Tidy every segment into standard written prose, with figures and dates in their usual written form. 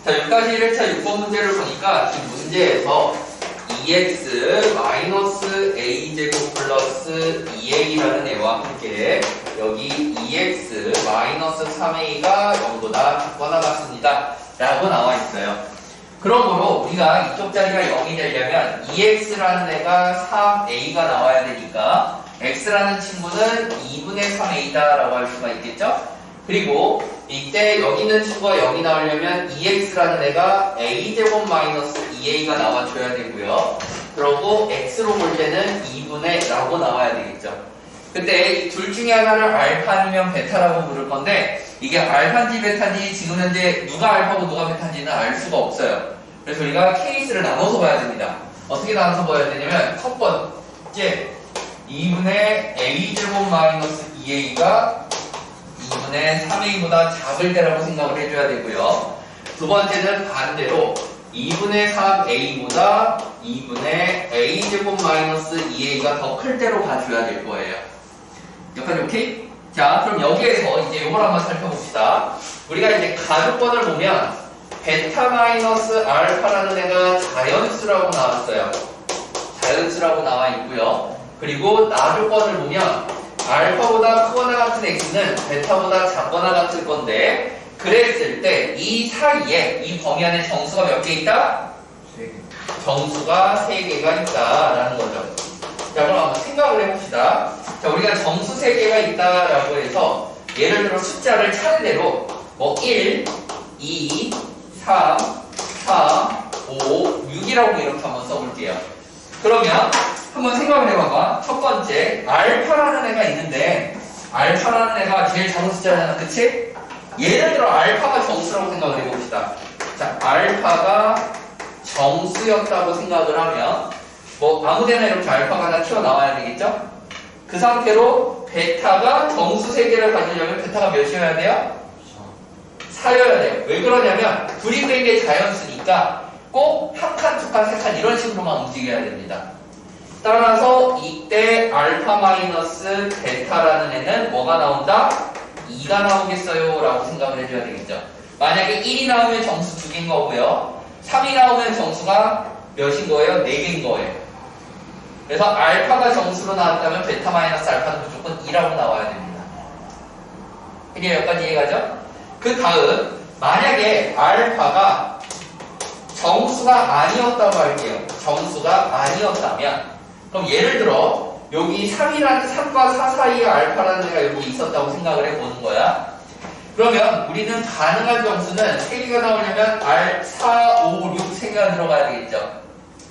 자, 여기까지 1회차 6번 문제를 보니까 지금 문제에서 2x 마이너스 a제곱 플러스 2a라는 애와 함께 여기 2x 마이너스 3a가 0보다 작거나 같습니다 라고 나와 있어요. 그러므로 우리가 이쪽 자리가 0이 되려면 2x라는 애가 3a가 나와야 되니까 x라는 친구는 2분의 3a다 라고 할 수가 있겠죠? 그리고 이때 여기 있는 친구가 0이 나오려면 2x라는 애가 a제곱 마이너스 2a가 나와줘야 되고요. 그러고 x로 볼 때는 2분의 라고 나와야 되겠죠. 그때 둘 중에 하나를 알파 아니면 베타라고 부를 건데 이게 알파인지 베타인지 지금 현재 누가 알파고 누가 베타인지는 알 수가 없어요. 그래서 우리가 케이스를 나눠서 봐야 됩니다. 어떻게 나눠서 봐야 되냐면 첫 번째 2분의 a제곱 마이너스 2a가 2분의 3a보다 작을 때라고 생각을 해줘야 되고요. 두 번째는 반대로 2분의 3a보다 2분의 a제곱 마이너스 2a가 더 클 때로 가줘야 될 거예요. 여기까지 오케이? 자, 그럼 여기에서 이제 이걸 한번 살펴봅시다. 우리가 이제 가족권을 보면 베타 마이너스 알파라는 애가 자연수라고 나왔어요. 자연수라고 나와 있고요. 그리고 나조건을 보면 알파보다 크거나 같은 x는 베타보다 작거나 같을 건데 그랬을 때 이 사이에 이 범위 안에 정수가 몇 개 있다? 3개. 정수가 3개가 있다라는 거죠. 자, 그럼 한번 생각을 해봅시다. 자, 우리가 정수 3개가 있다라고 해서 예를 들어 숫자를 차례대로 뭐 1, 2, 3, 4, 5, 6이라고 이렇게 한번 써볼게요. 그러면 한번 생각을 해봐봐. 첫 번째 알파라는 애가 있는데 알파라는 애가 제일 작은 숫자잖아, 그치? 예를 들어 알파가 정수라고 생각을 해봅시다. 자, 알파가 정수였다고 생각을 하면 뭐 아무데나 이렇게 알파가 다 튀어나와야 되겠죠? 그 상태로 베타가 정수 3개를 가지려면 베타가 몇이어야 돼요? 4여야 돼요. 왜 그러냐면 둘이 된 게 자연수니까 꼭 한 칸, 두 칸, 세 칸 이런 식으로만 움직여야 됩니다. 따라서 이때 알파 마이너스 베타라는 애는 뭐가 나온다? 2가 나오겠어요 라고 생각을 해줘야 되겠죠. 만약에 1이 나오면 정수 2개인 거고요. 3이 나오면 정수가 몇인 거예요? 4개인 거예요. 그래서 알파가 정수로 나왔다면 베타 마이너스 알파는 무조건 2라고 나와야 됩니다. 이게 여기까지 이해가죠? 그 다음 만약에 알파가 정수가 아니었다고 할게요. 정수가 아니었다면 그럼 예를 들어 여기 3과 4 사이에 알파라는 애가 여기 있었다고 생각을 해보는 거야. 그러면 우리는 가능한 정수는 3개가 나오려면 R, 4, 5, 6 3개가 들어가야 되겠죠.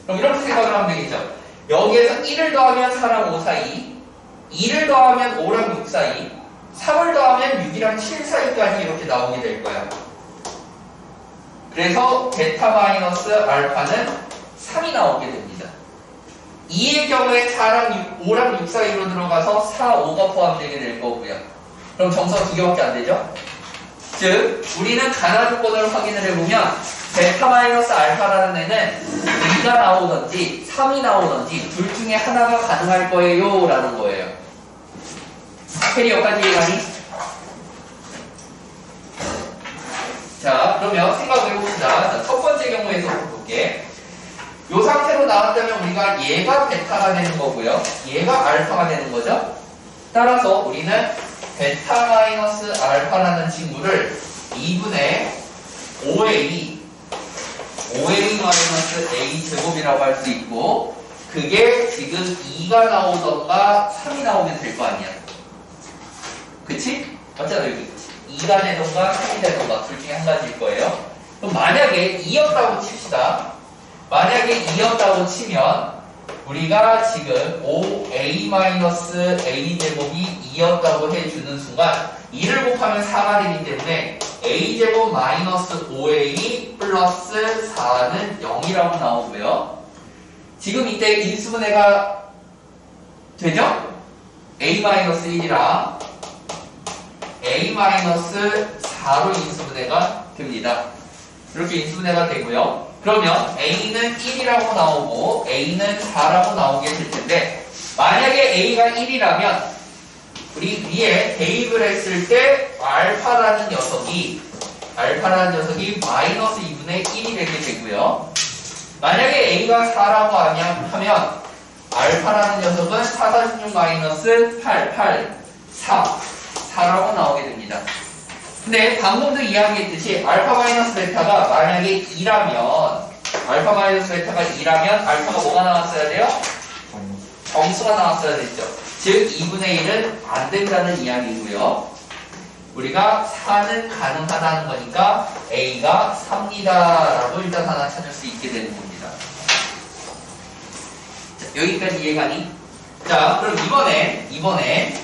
그럼 이렇게 생각을 하면 되겠죠. 여기에서 1을 더하면 4랑 5 사이, 2를 더하면 5랑 6 사이, 3을 더하면 6이랑 7 사이까지 이렇게 나오게 될 거야. 그래서 베타 마이너스 알파는 3이 나오게 됩니다. 2의 경우에 4랑 6, 5랑 6 사이로 들어가서 4, 5가 포함되게 될 거고요. 그럼 정수가 2개밖에 안 되죠? 즉, 우리는 가나 조건을 확인을 해보면 베타 마이너스 알파라는 애는 2가 나오든지 3이 나오든지 둘 중에 하나가 가능할 거예요 라는 거예요. 캐리 여기까지 이해가니? 자, 그러면 생각을 해봅시다. 자, 첫 번째 경우에서 볼게. 이 상태로 나왔다면 우리가 얘가 베타가 되는 거고요. 얘가 알파가 되는 거죠. 따라서 우리는 베타 마이너스 알파라는 친구를 2분의 5a 마이너스 a 제곱이라고 할 수 있고 그게 지금 2가 나오던가 3이 나오면 될 거 아니야. 그치? 맞잖아 여기 2가 되던가 3이 되던가 둘 중에 한 가지일 거예요. 그럼 만약에 2였다고 칩시다. 만약에 2였다고 치면 우리가 지금 5a-a 제곱이 2였다고 해주는 순간 2를 곱하면 4가 되기 때문에 a제곱 마이너스 5a 플러스 4는 0이라고 나오고요. 지금 이때 인수분해가 되죠? a-1이랑 a-4로 인수분해가 됩니다. 이렇게 인수분해가 되고요. 그러면 a는 1이라고 나오고 a는 4라고 나오게 될 텐데 만약에 a가 1이라면 우리 위에 대입을 했을 때 알파라는 녀석이 마이너스 2분의 2분의 1이 되게 되고요. 만약에 a가 4라고 하면 알파라는 녀석은 4, 46 마이너스 8, 4라고 나오게 됩니다. 근데 방금도 이야기했듯이 알파 마이너스 베타가 만약에 2라면 알파가 2라면 뭐가 나왔어야 돼요? 정수가 나왔어야 됐죠. 즉 2분의 1은 안 된다는 이야기고요. 우리가 4는 가능하다는 거니까 a가 3입니다 라고 일단 하나 찾을 수 있게 되는 겁니다. 자, 여기까지 이해가니? 자, 그럼 이번에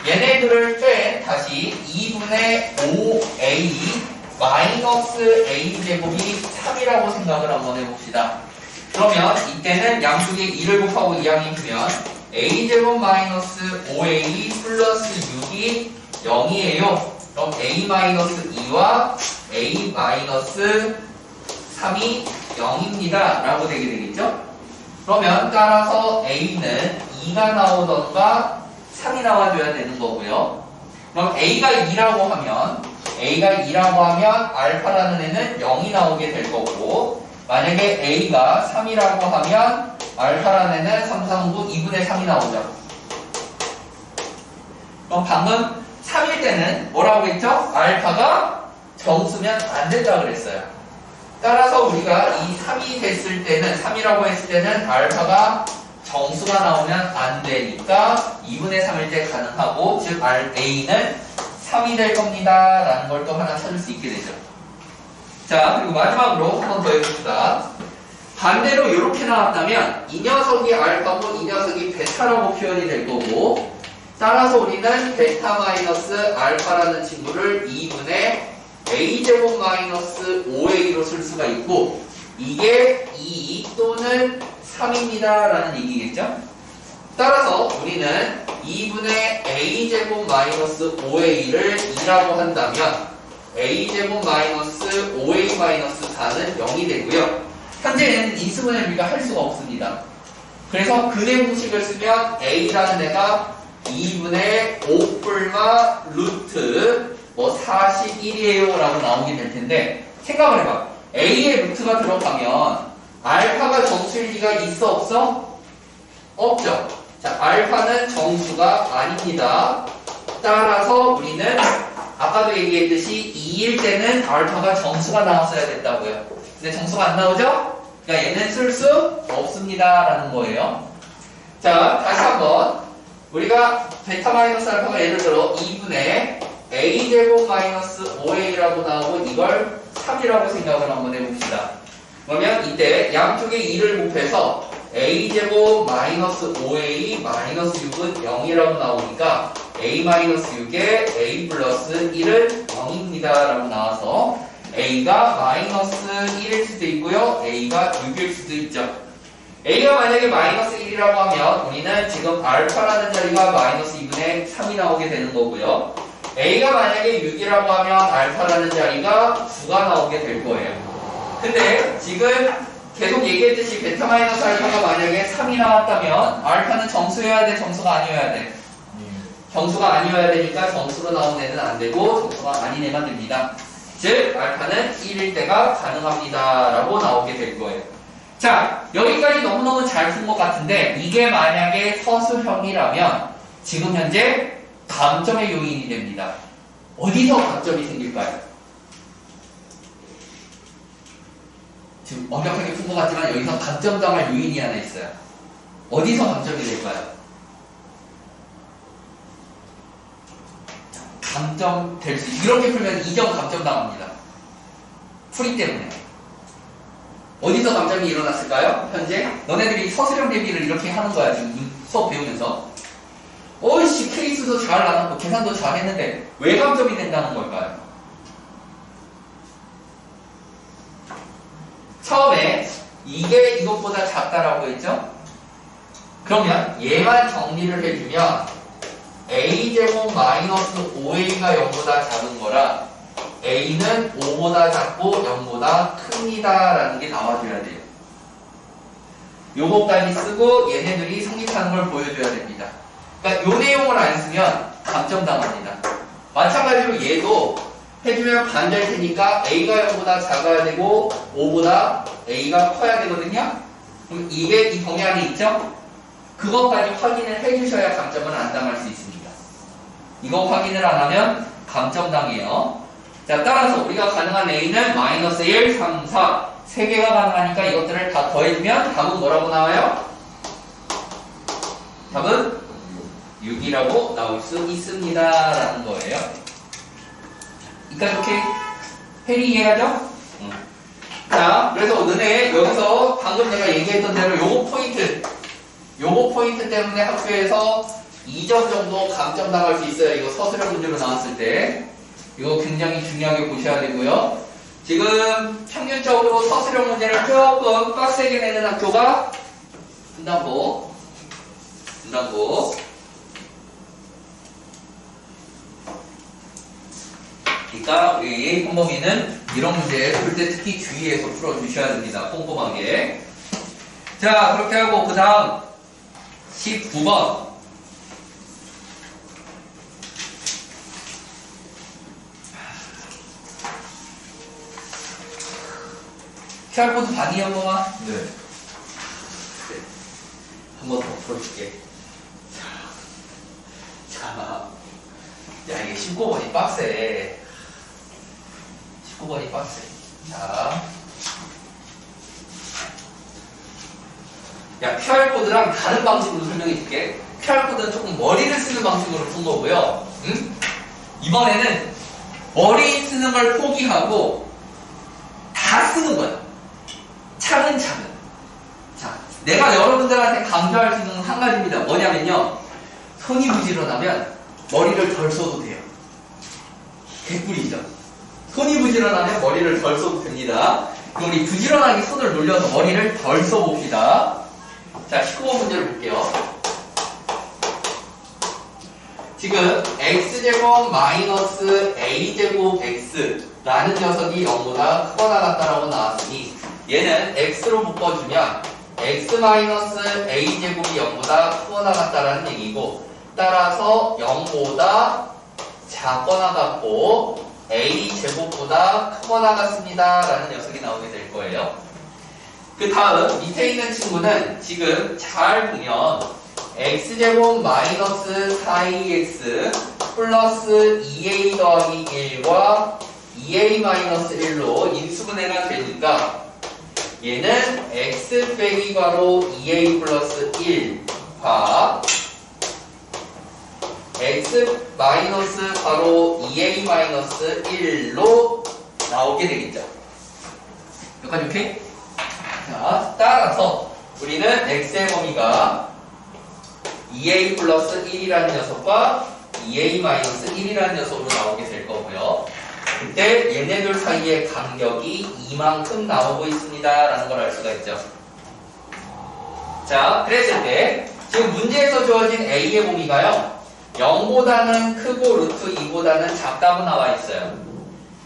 얘네들을 뺀 다시 2분의 5a 마이너스 a제곱이 3이라고 생각을 한번 해봅시다. 그러면 이때는 양쪽에 2를 곱하고 이항해주면 a제곱 마이너스 5a 플러스 6이 0이에요. 그럼 a 마이너스 2와 a 마이너스 3이 0입니다 라고 되게 되겠죠? 그러면 따라서 a는 2가 나오던가 3이 나와줘야 되는 거고요. 그럼 a가 2라고 하면 알파라는 애는 0이 나오게 될 거고, 만약에 a가 3이라고 하면 알파라는 애는 3, 3, 9, 2분의 3이 나오죠. 그럼 방금 3일 때는 뭐라고 했죠? 알파가 정수면 안 된다고 그랬어요. 따라서 우리가 이 3이 됐을 때는, 3이라고 했을 때는 알파가 정수가 나오면 안 되니까 2분의 3일 때 가능하고, 즉 a는 3이 될 겁니다 라는 걸 또 하나 찾을 수 있게 되죠. 자, 그리고 마지막으로 한 번 더 해봅시다. 반대로 이렇게 나왔다면 이 녀석이 알파고 이 녀석이 베타라고 표현이 될 거고, 따라서 우리는 베타 마이너스 알파라는 친구를 2분의 a제곱 마이너스 5a로 쓸 수가 있고, 이게 2 또는 3입니다 라는 얘기겠죠? 따라서 우리는 2분의 a제곱 마이너스 5a를 2라고 한다면 a제곱 마이너스 5a 마이너스 4는 0이 되고요. 현재는 인수분해 우리가 할 수가 없습니다. 그래서 근해공식을 쓰면 a라는 애가 2분의 5뿔마 루트 41이에요 라고 나오게 될 텐데, 생각을 해봐. a의 루트가 들어가면 알파가 정수일 리가 있어 없어? 없죠. 자, 알파는 정수가 아닙니다. 따라서 우리는 아까도 얘기했듯이 2일 때는 알파가 정수가 나왔어야 됐다고요. 근데 정수가 안 나오죠? 그러니까 얘는 쓸 수 없습니다 라는 거예요. 자, 다시 한번 우리가 베타 마이너스 알파가 예를 들어 2분의 a제곱 마이너스 5a라고 나오고 이걸 3이라고 생각을 한번 해봅시다. 그러면 이때 양쪽에 2를 곱해서 a제곱 마이너스 5a 마이너스 6은 0이라고 나오니까 a 마이너스 6에 a 플러스 1은 0입니다 라고 나와서 a가 마이너스 1일 수도 있고요, a가 6일 수도 있죠. a가 만약에 마이너스 1이라고 하면 우리는 지금 알파라는 자리가 마이너스 2분의 3이 나오게 되는 거고요, a가 만약에 6이라고 하면 알파라는 자리가 9가 나오게 될 거예요. 근데 지금 계속 얘기했듯이 베타 마이너스 알파가 만약에 3이 나왔다면 알파는 정수여야 돼, 정수가 아니어야 돼? 정수가 아니어야 되니까 정수로 나온 애는 안 되고 정수가 아닌 애만 됩니다. 즉 알파는 1일 때가 가능합니다 라고 나오게 될 거예요. 자, 여기까지 너무너무 잘 푼 것 같은데, 이게 만약에 서술형이라면 지금 현재 감점의 요인이 됩니다. 어디서 감점이 생길까요? 지금 완벽하게 푼 것 같지만 여기서 감점당할 요인이 하나 있어요. 어디서 감점이 될까요? 감점 될 수, 이렇게 풀면 2점 감점 당합니다. 풀이 때문에. 어디서 감점이 일어났을까요? 현재 너네들이 서술형 대비를 이렇게 하는 거야. 지금 수업 배우면서 어이씨 케이스도 잘 나왔고 계산도 잘 했는데 왜 감점이 된다는 걸까요? 처음에 이게 이것보다 작다라고 했죠? 그러면 얘만 정리를 해주면 a제곱 마이너스 5a가 0보다 작은 거라 a는 5보다 작고 0보다 큽니다 라는 게 나와줘야 돼요. 요거까지 쓰고 얘네들이 성립하는 걸 보여줘야 됩니다. 그러니까 요 내용을 안 쓰면 감점당합니다. 마찬가지로 얘도 해주면 반대일 테니까 A가 0보다 작아야 되고 5보다 A가 커야 되거든요. 그럼 이게 이 범위 안에 있죠? 그것까지 확인을 해주셔야 감점을 안 당할 수 있습니다. 이거 확인을 안 하면 감점 당해요. 자, 따라서 우리가 가능한 A는 마이너스 1, 3, 4 3개가 가능하니까 이것들을 다 더해주면 답은 뭐라고 나와요? 답은 6이라고 나올 수 있습니다 라는 거예요. 이까지 오케이? 해리 이해하죠? 자, 그래서 너네 여기서 방금 내가 얘기했던 대로 요거 포인트 때문에 학교에서 2점 정도 감점 당할 수 있어요. 이거 서술형 문제로 나왔을 때 이거 굉장히 중요하게 보셔야 되고요. 지금 평균적으로 서술형 문제를 조금 빡세게 내는 학교가 분단고 그러니까 우리 홍범이는 이런 문제 풀 때 특히 주의해서 풀어주셔야 됩니다. 꼼꼼하게. 자, 그렇게 하고 그 다음 19번 QR코드 봤니 형범아? 네. 한 번 더 풀어줄게. 자, 야 이게 19번이 빡세. 19번이 빡세. 자, 야 QR코드랑 다른 방식으로 설명해 줄게. QR코드는 조금 머리를 쓰는 방식으로 푼 거고요. 응? 이번에는 머리 쓰는 걸 포기하고 다 쓰는 거야. 차근차근. 자, 내가 여러분들한테 강조할 수 있는 한 가지입니다. 뭐냐면요. 손이 부지런하면 머리를 덜 써도 돼요. 개꿀이죠. 손이 부지런하면 머리를 덜 써도 됩니다. 그럼 우리 부지런하게 손을 놀려서 머리를 덜 써봅시다. 자, 19번 문제를 볼게요. 지금 x제곱 마이너스 a제곱 x라는 녀석이 0보다 크거나 같다라고 나왔으니 얘는 x로 묶어주면 x 마이너스 a제곱이 0보다 크거나 같다라는 얘기고 따라서 0보다 작거나 같고 a제곱보다 크거나 같습니다 라는 녀석이 나오게 될 거예요. 그 다음 밑에 있는 친구는 지금 잘 보면 x제곱 마이너스 4ax 플러스 2a 더하기 1과 2a 마이너스 1로 인수분해가 되니까 얘는 x 빼기 괄호 2a 플러스 1과 x 마이너스 괄호 2a 마이너스 1로 나오게 되겠죠. 여기까지 오케이? 자, 따라서 우리는 x의 범위가 2a 플러스 1이라는 녀석과 2a 마이너스 1이라는 녀석으로 나오게 될 거고요. 그때 얘네들 사이의 간격이 이만큼 나오고 있습니다 라는 걸 알 수가 있죠. 자, 그랬을 때 지금 문제에서 주어진 a의 범위가요 0보다는 크고 루트 2보다는 작다고 나와 있어요.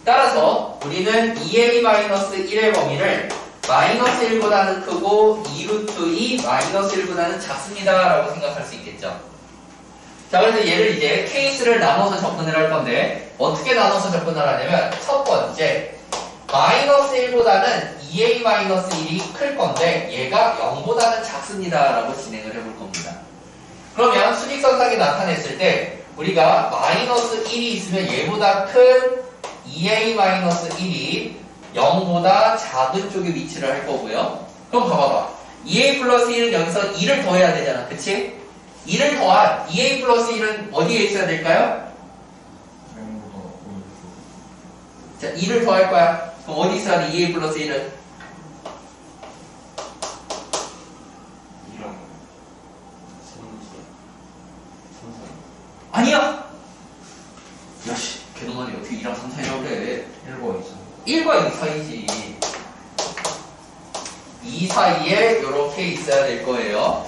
따라서 우리는 2a-1의 범위를 마이너스 1보다는 크고 2루트 2 마이너스 1보다는 작습니다 라고 생각할 수 있겠죠. 자, 그래서 얘를 이제 케이스를 나눠서 접근을 할 건데 어떻게 나눠서 접근을 하냐면 첫 번째 마이너스 1보다는 2a-1이 클 건데 얘가 0보다는 작습니다 라고 진행을 해볼 겁니다. 그러면 수직선상에 나타냈을 때 우리가 마이너스 1이 있으면 얘보다 큰 2a-1이 0보다 작은 쪽에 위치를 할 거고요. 그럼 봐봐봐. 2a 플러스 1은 여기서 2를 더해야 되잖아. 그치? 2를 더한 2a 플러스 1은 어디에 있어야 될까요? 자, 2를 더할 거야. 그럼 어디 있어야 돼? 2a 플러스 1은? 아니야! 야씨, 걔놈아니 어떻게 2랑 3 사이라고 그래? 1과 2 사이지. 2 사이에 이렇게 있어야 될 거예요.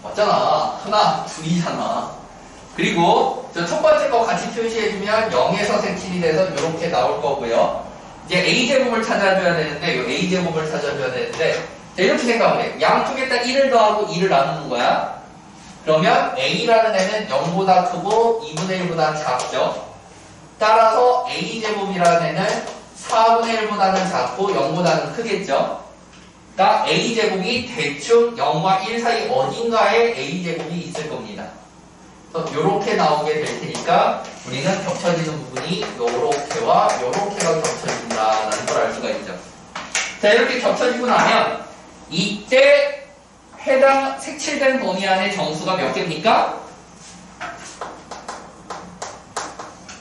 맞잖아. 하나, 둘이잖아. 그리고 저 첫 번째 거 같이 표시해주면 0에서 생칠이 돼서 이렇게 나올 거고요. 이제 a제곱을 찾아줘야 되는데, 이 a제곱을 찾아줘야 되는데, 자, 이렇게 생각해. 양쪽에다 1을 더하고 2를 나누는 거야. 그러면 a라는 애는 0보다 크고 2분의 1보다 작죠. 따라서 a제곱이라는 애는 4분의 1보다는 작고 0보다는 크겠죠. 그러니까 a제곱이 대충 0과 1 사이 어딘가에 a제곱이 있을 겁니다. 그래서 요렇게 나오게 될 테니까 우리는 겹쳐지는 부분이 요렇게와 요렇게가 겹쳐진다라는 걸 알 수가 있죠. 자, 이렇게 겹쳐지고 나면 이때 해당 색칠된 범위 안에 정수가 몇 개입니까?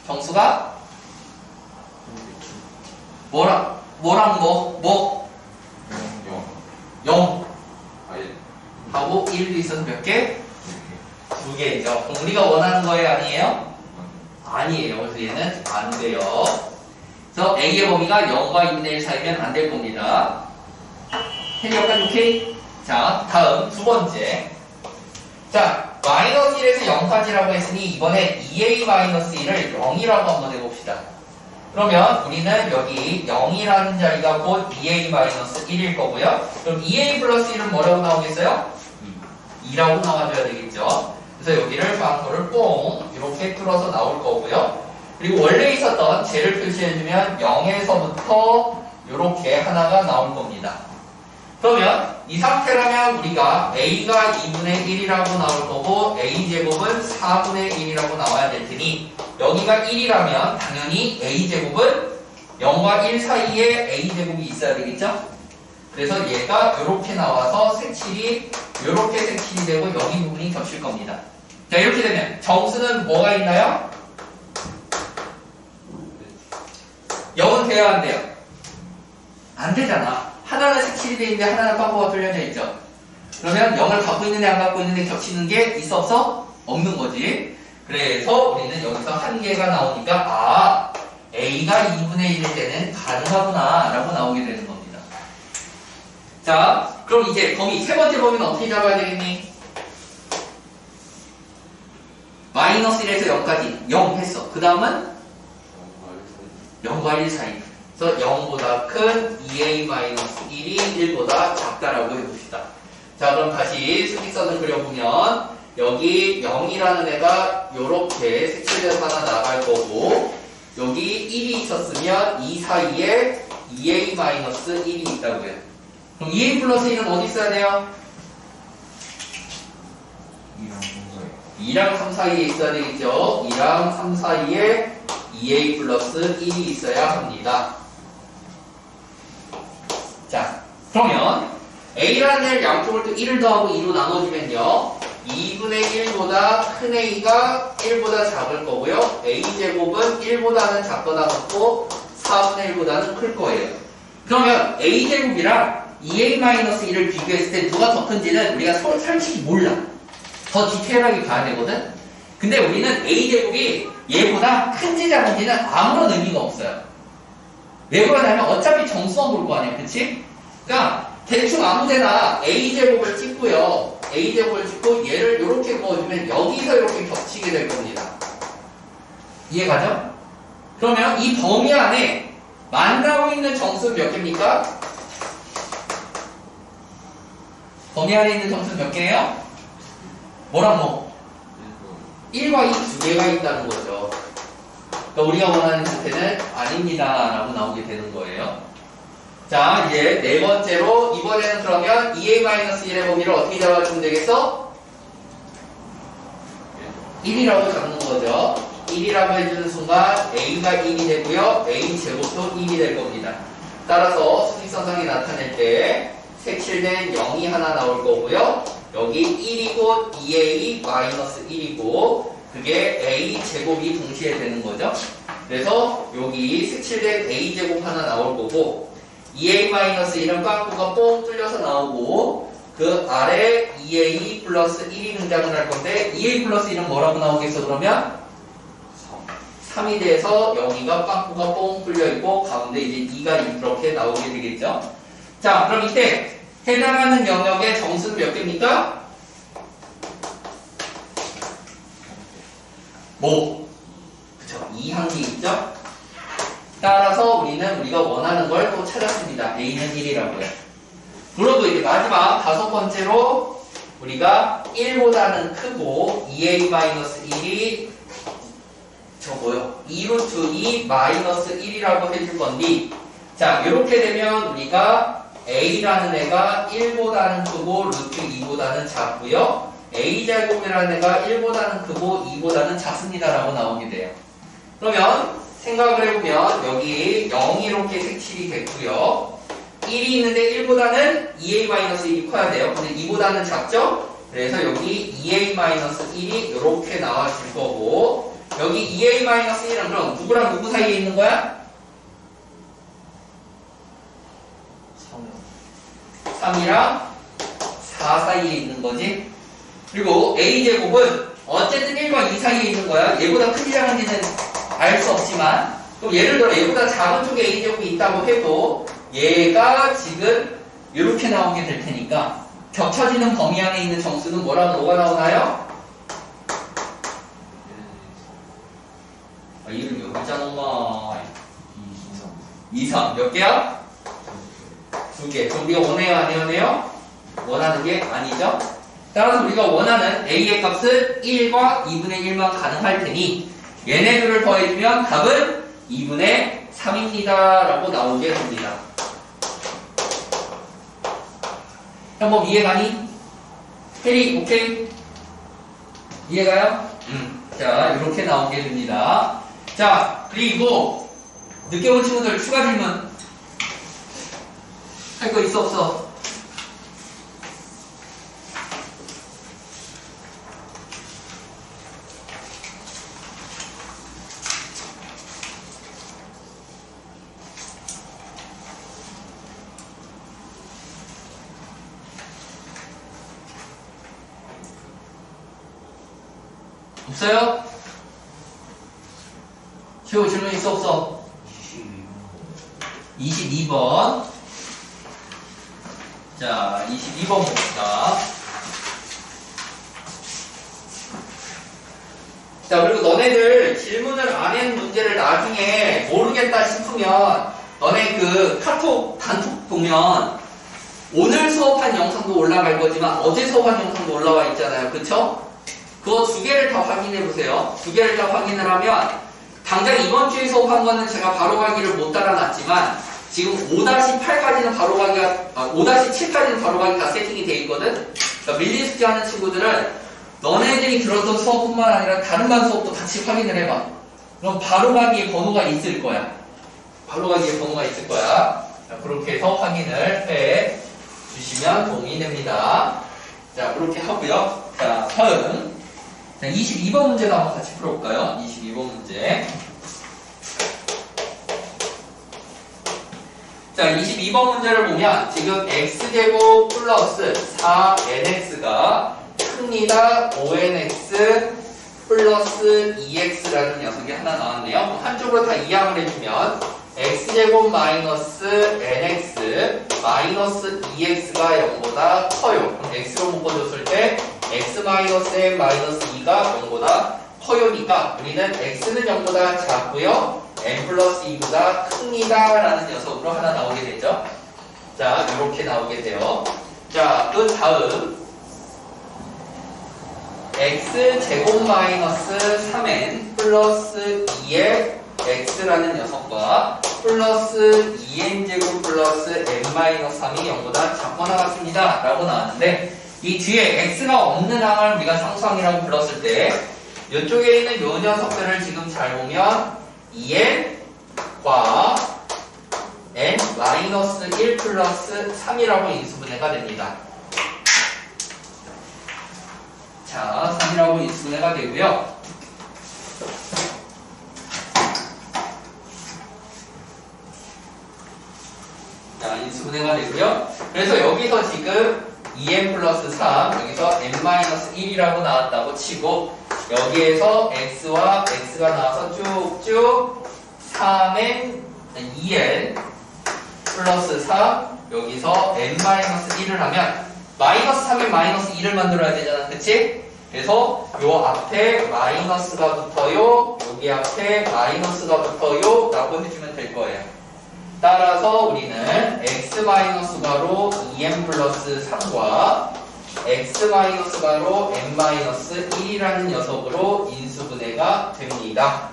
정수가 뭐랑 뭐? 0 하고 1도 있어서 몇 개? 2개죠. 그럼 우리가 원하는 거예요? 아니에요? 아니에요. 그래서 얘는 안 돼요. 그래서 A의 범위가 0과 2분의 1 사이면 안 될 겁니다. 해석까지 오케이? 자, 다음 두 번째. 자, 마이너스 1에서 0까지라고 했으니 이번에 2a-1을 0이라고 한번 해봅시다. 그러면 우리는 여기 0이라는 자리가 곧 2a-1일 거고요. 그럼 2a 플러스 1은 뭐라고 나오겠어요? 2라고 나와줘야 되겠죠. 그래서 여기를 방울을 뽕 이렇게 뚫어서 나올 거고요. 그리고 원래 있었던 쟤를 표시해주면 0에서부터 이렇게 하나가 나올 겁니다. 그러면 이 상태라면 우리가 a가 2분의 1이라고 나올 거고 a제곱은 4분의 1이라고 나와야 될 테니 여기가 1이라면 당연히 a제곱은 0과 1 사이에 a제곱이 있어야 되겠죠? 그래서 얘가 이렇게 나와서 색칠이 이렇게 색칠이 되고 여기 부분이 겹칠 겁니다. 자, 이렇게 되면 정수는 뭐가 있나요? 0은 돼야 안 돼요? 안 되잖아. 하나는 색칠이 되어 있는데 하나는 빵꾸가 뚫려져 있죠. 그러면 0을 갖고 있는 애 안 갖고 있는 애 겹치는 게 있어 없어? 없는 거지. 그래서 우리는 여기서 한 개가 나오니까 아, A가 2분의 1일 때는 가능하구나 라고 나오게 되는 겁니다. 자, 그럼 이제 범위 세 번째 범위는 어떻게 잡아야 되겠니? 마이너스 1에서 0까지 0 했어. 그 다음은 0과 1 사이. 그래서 0보다 큰 2a-1이 1보다 작다라고 해봅시다. 자, 그럼 다시 수직선을 그려보면 여기 0이라는 애가 이렇게 색칠돼서 하나 나갈 거고 여기 1이 있었으면 이 사이에 2a-1이 있다고요. 그럼 2a 플러스 1은 어디 있어야 돼요? 2랑 3 사이에 있어야 되겠죠. 2랑 3 사이에 2a 플러스 1이 있어야 합니다. 자, 그러면 a라는 애를 양쪽을 또 1을 더하고 2로 나눠주면요 2분의 1보다 큰 a가 1보다 작을 거고요 a제곱은 1보다는 작거나 같고 4분의 1보다는 클 거예요. 그러면 a제곱이랑 2a-1을 비교했을 때 누가 더 큰지는 우리가 서로 솔직히 몰라. 더 디테일하게 봐야 되거든. 근데 우리는 a제곱이 얘보다 큰지 작은지는 아무런 의미가 없어요. 왜 그러냐면 어차피 정수만 볼 거 아니야, 그치? 그러니까 대충 아무데나 a제곱을 찍고요. a제곱을 찍고 얘를 이렇게 그어주면 여기서 이렇게 겹치게 될 겁니다. 이해가죠? 그러면 이 범위 안에 만나고 있는 정수는 몇 개입니까? 범위 안에 있는 정수는 몇 개예요? 뭐랑 뭐? 1과 2 두 개가 있다는 거죠. 그러니까 우리가 원하는 상태는 아닙니다 라고 나오게 되는 거예요. 자, 이제 네 번째로 이번에는 그러면 2a-1의 범위를 어떻게 잡아주면 되겠어? 1이라고 잡는 거죠. 1이라고 해주는 순간 a가 1이 되고요 a제곱도 1이 될 겁니다. 따라서 수직선상에 나타낼 때 색칠된 0이 하나 나올 거고요 여기 1이고 2a-1이고 그게 a제곱이 동시에 되는 거죠. 그래서 여기 색칠된 a제곱 하나 나올 거고 2a-1은 빵꾸가 뽕 뚫려서 나오고 그 아래 2a 플러스 1이 등장을 할 건데 2a 플러스 1은 뭐라고 나오겠어 그러면? 3이 돼서 여기가 빵꾸가 뽕 뚫려 있고 가운데 이제 2가 이렇게 나오게 되겠죠. 자, 그럼 이때 해당하는 영역의 정수는 몇 개입니까? 뭐? 그쵸. 2항이 있죠? 따라서 우리는 우리가 원하는 걸 또 찾았습니다. a는 1이라고요. 그리고 이제 마지막 다섯 번째로 우리가 1보다는 크고 2a-1이 저 뭐요? 2루트 2 마이너스 1이라고 해줄 건데, 자, 이렇게 되면 우리가 a라는 애가 1보다는 크고 루트 2보다는 작고요. a제곱이라는 애가 1보다는 크고 2보다는 작습니다라고 나오게 돼요. 그러면 생각을 해보면 여기 0이 이렇게 색칠이 됐고요. 1이 있는데 1보다는 2a-1이 커야 돼요. 근데 2보다는 작죠? 그래서 여기 2a-1이 이렇게 나와줄 거고, 여기 2a-1은 그럼 누구랑 누구 사이에 있는 거야? 3이랑 4 사이에 있는 거지. 그리고 a제곱은 어쨌든 1과 2 사이에 있는 거야. 얘보다 큰지 작은지는 알 수 없지만, 그럼 예를 들어 얘보다 작은 쪽에 a제곱이 있다고 해도 얘가 지금 이렇게 나오게 될 테니까 겹쳐지는 범위 안에 있는 정수는 뭐가 나오나요? 이름 여기 있잖아 엄마. 2, 3 몇 개야? 2개. 그럼 우리가 원해요 안 원해요? 원하는 게 아니죠? 따라서 우리가 원하는 a의 값은 1과 2분의 1만 가능할 테니 얘네들을 더해주면 답은 2분의 3입니다 라고 나오게 됩니다. 형법 이해가니? 혜리 오케이? 이해가요? 자, 이렇게 나오게 됩니다. 자, 그리고 늦게 온 친구들 추가 질문 할 거 있어 없어? 없어요? 최후 질문 있어 없어? 22번. 자, 22번 봅시다. 자, 그리고 너네들 질문을 안 한 문제를 나중에 모르겠다 싶으면 너네 그 카톡 단톡 보면 오늘 수업한 영상도 올라갈 거지만 어제 수업한 영상도 올라와 있잖아요. 그쵸? 그거 두 개를 다 확인해 보세요. 두 개를 다 확인을 하면 당장 이번 주에 수업한 거는 제가 바로 가기를 못 달아놨지만 지금 5-8까지는 바로 가기가 5-7까지는 바로 가기가 세팅이 돼 있거든. 그러니까 밀린 숙제 하는 친구들은 너네들이 들었던 수업뿐만 아니라 다른 반 수업도 같이 확인을 해봐. 그럼 바로 가기에 번호가 있을 거야. 바로 가기에 번호가 있을 거야. 자, 그렇게 해서 확인을 해 주시면 도움이 됩니다. 자, 그렇게 하고요. 자, 다음. 자, 22번 문제도 한번 같이 풀어볼까요? 22번 문제. 자, 22번 문제를 보면 지금 x제곱 플러스 4nx가 큽니다. 5nx 플러스 2x라는 녀석이 하나 나왔네요. 한쪽으로 다 이항을 해주면 x제곱 마이너스 nx 마이너스 2x가 0보다 커요. 그럼 x로 묶어줬을 때 x 마이너스 n 마이너스 2가 0보다 커요니까 우리는 x는 0보다 작고요. n 플러스 2보다 큽니다 라는 녀석으로 하나 나오게 되죠. 자, 이렇게 나오게 돼요. 자, 그 다음 x제곱 마이너스 3n 플러스 2의 x라는 녀석과 플러스 2n제곱 플러스 n-3이 0보다 작거나 같습니다 라고 나왔는데 이 뒤에 x가 없는 항을 우리가 상수항이라고 불렀을 때 이쪽에 있는 요 녀석들을 지금 잘 보면 2n과 n-1 플러스 3이라고 인수분해가 됩니다. 자, 3이라고 인수분해가 되고요. 자, 인수분해가 되고요. 그래서 여기서 지금 2n 플러스 3, 여기서 n-1이라고 나왔다고 치고 여기에서 x와 x가 나와서 쭉쭉 3n, 2n 플러스 3, 여기서 n-1을 하면 마이너스 3에 마이너스 2를 만들어야 되잖아. 그치? 그래서 요 앞에 마이너스가 붙어요. 여기 앞에 마이너스가 붙어요. 라고 해주면 될 거예요. 따라서 우리는 x-가로 2n 플러스 3과 x-가로 n-1이라는 녀석으로 인수분해가 됩니다.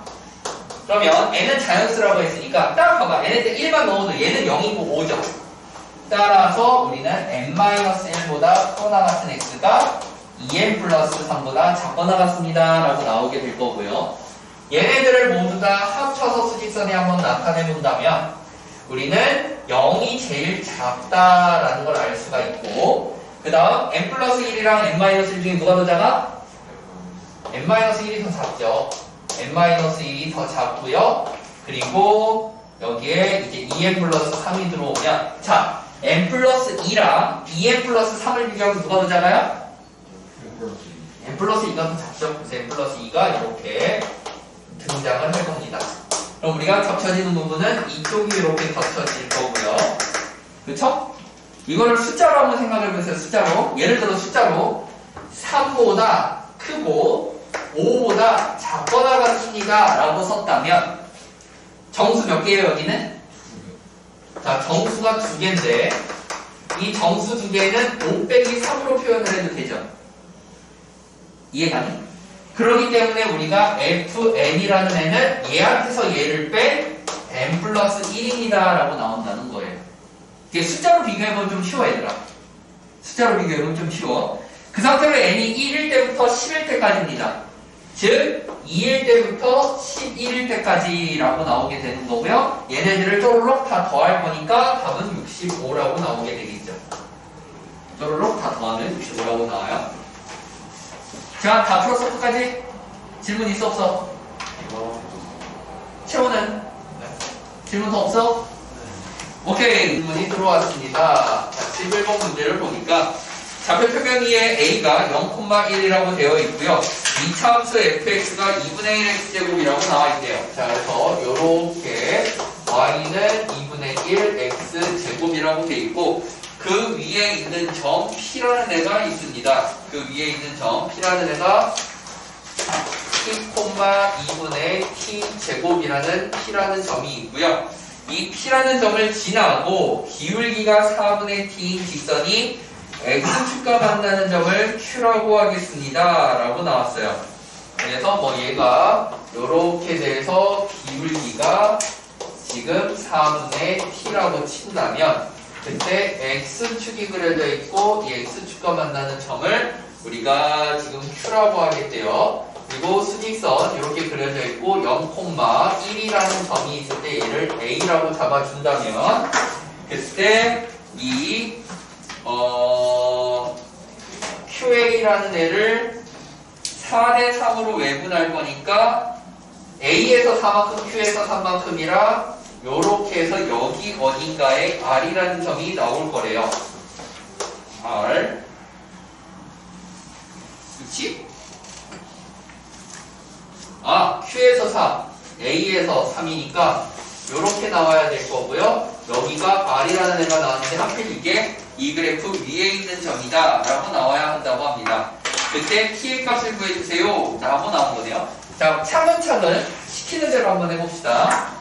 그러면 n은 자연수라고 했으니까 딱 봐봐. n한테 1만 넣어도 얘는 0이고 5죠. 따라서 우리는 n-1보다 크거나 같은 x가 2n 플러스 3보다 작거나 같습니다 라고 나오게 될 거고요. 얘네들을 모두 다 합쳐서 수직선에 한번 나타내 본다면 우리는 0이 제일 작다라는 걸 알 수가 있고, 그 다음 n 플러스 1이랑 n-1 중에 누가 더 작아? n-1이 더 작죠. n-1이 더 작고요. 그리고 여기에 이제 2n 플러스 3이 들어오면, 자, n 플러스 2랑 2n 플러스 3을 비교하면 누가 더 작아요? n 플러스 2가 더 작죠. 그래서 n 플러스 2가 이렇게 등장을 할 겁니다. 그럼 우리가 겹쳐지는 부분은 이쪽이 이렇게 겹쳐질 거고요. 그쵸? 이거를 숫자로 한번 생각해 보세요. 숫자로. 예를 들어 숫자로 3보다 크고 5보다 작거나 같습니다 라고 썼다면 정수 몇 개예요 여기는? 자, 정수가 2개인데 이 정수 2개는 5 빼기 3으로 표현을 해도 되죠. 이해가니? 그렇기 때문에 우리가 fn이라는 애는 얘한테서 얘를 뺀 n 플러스 1입니다 라고 나온다는 거예요. 이게 숫자로 비교해보면 좀 쉬워 얘들아. 숫자로 비교해보면 좀 쉬워. 그 상태로 n이 1일 때부터 10일 때까지입니다. 즉 2일 때부터 11일 때까지라고 나오게 되는 거고요. 얘네들을 쪼르륵 다 더할 거니까 답은 65라고 나오게 되겠죠. 쪼르륵 다 더하면 65라고 나와요. 자, 다 풀었어? 끝까지? 질문 있어 없어? 채호는? 질문 더 없어? 오케이, 질문이 들어왔습니다. 자, 11번 문제를 보니까 좌표 표변위에 a가 0,1이라고 되어 있고요. 이차함수 fx가 2분의 1 x제곱이라고 나와 있대요. 자, 그래서 요렇게 y는 2분의 1 x제곱이라고 되어 있고 그 위에 있는 점 P라는 애가 있습니다. 그 위에 있는 점 P라는 애가 T, 2분의 T제곱이라는 P라는 점이 있고요. 이 P라는 점을 지나고 기울기가 4분의 T인 직선이 X축과 만나는 점을 Q라고 하겠습니다. 라고 나왔어요. 그래서 뭐 얘가 요렇게 돼서 기울기가 지금 4분의 T라고 친다면 그때 X축이 그려져 있고 이 X축과 만나는 점을 우리가 지금 Q라고 하겠대요. 그리고 수직선 이렇게 그려져 있고 0,1이라는 점이 있을 때 얘를 A라고 잡아준다면 그때 이 QA라는 애를 4대3으로 외분할 거니까 A에서 4만큼 Q에서 3만큼이라 요렇게 해서 여기 어딘가에 R이라는 점이 나올 거래요. R 그치? 아, Q에서 4, A에서 3이니까 요렇게 나와야 될 거고요. 여기가 R이라는 애가 나왔는데 하필 이게 이 그래프 위에 있는 점이다 라고 나와야 한다고 합니다. 그때 T의 값을 구해주세요 라고 나온 거네요. 자, 차근차근 시키는 대로 한번 해봅시다.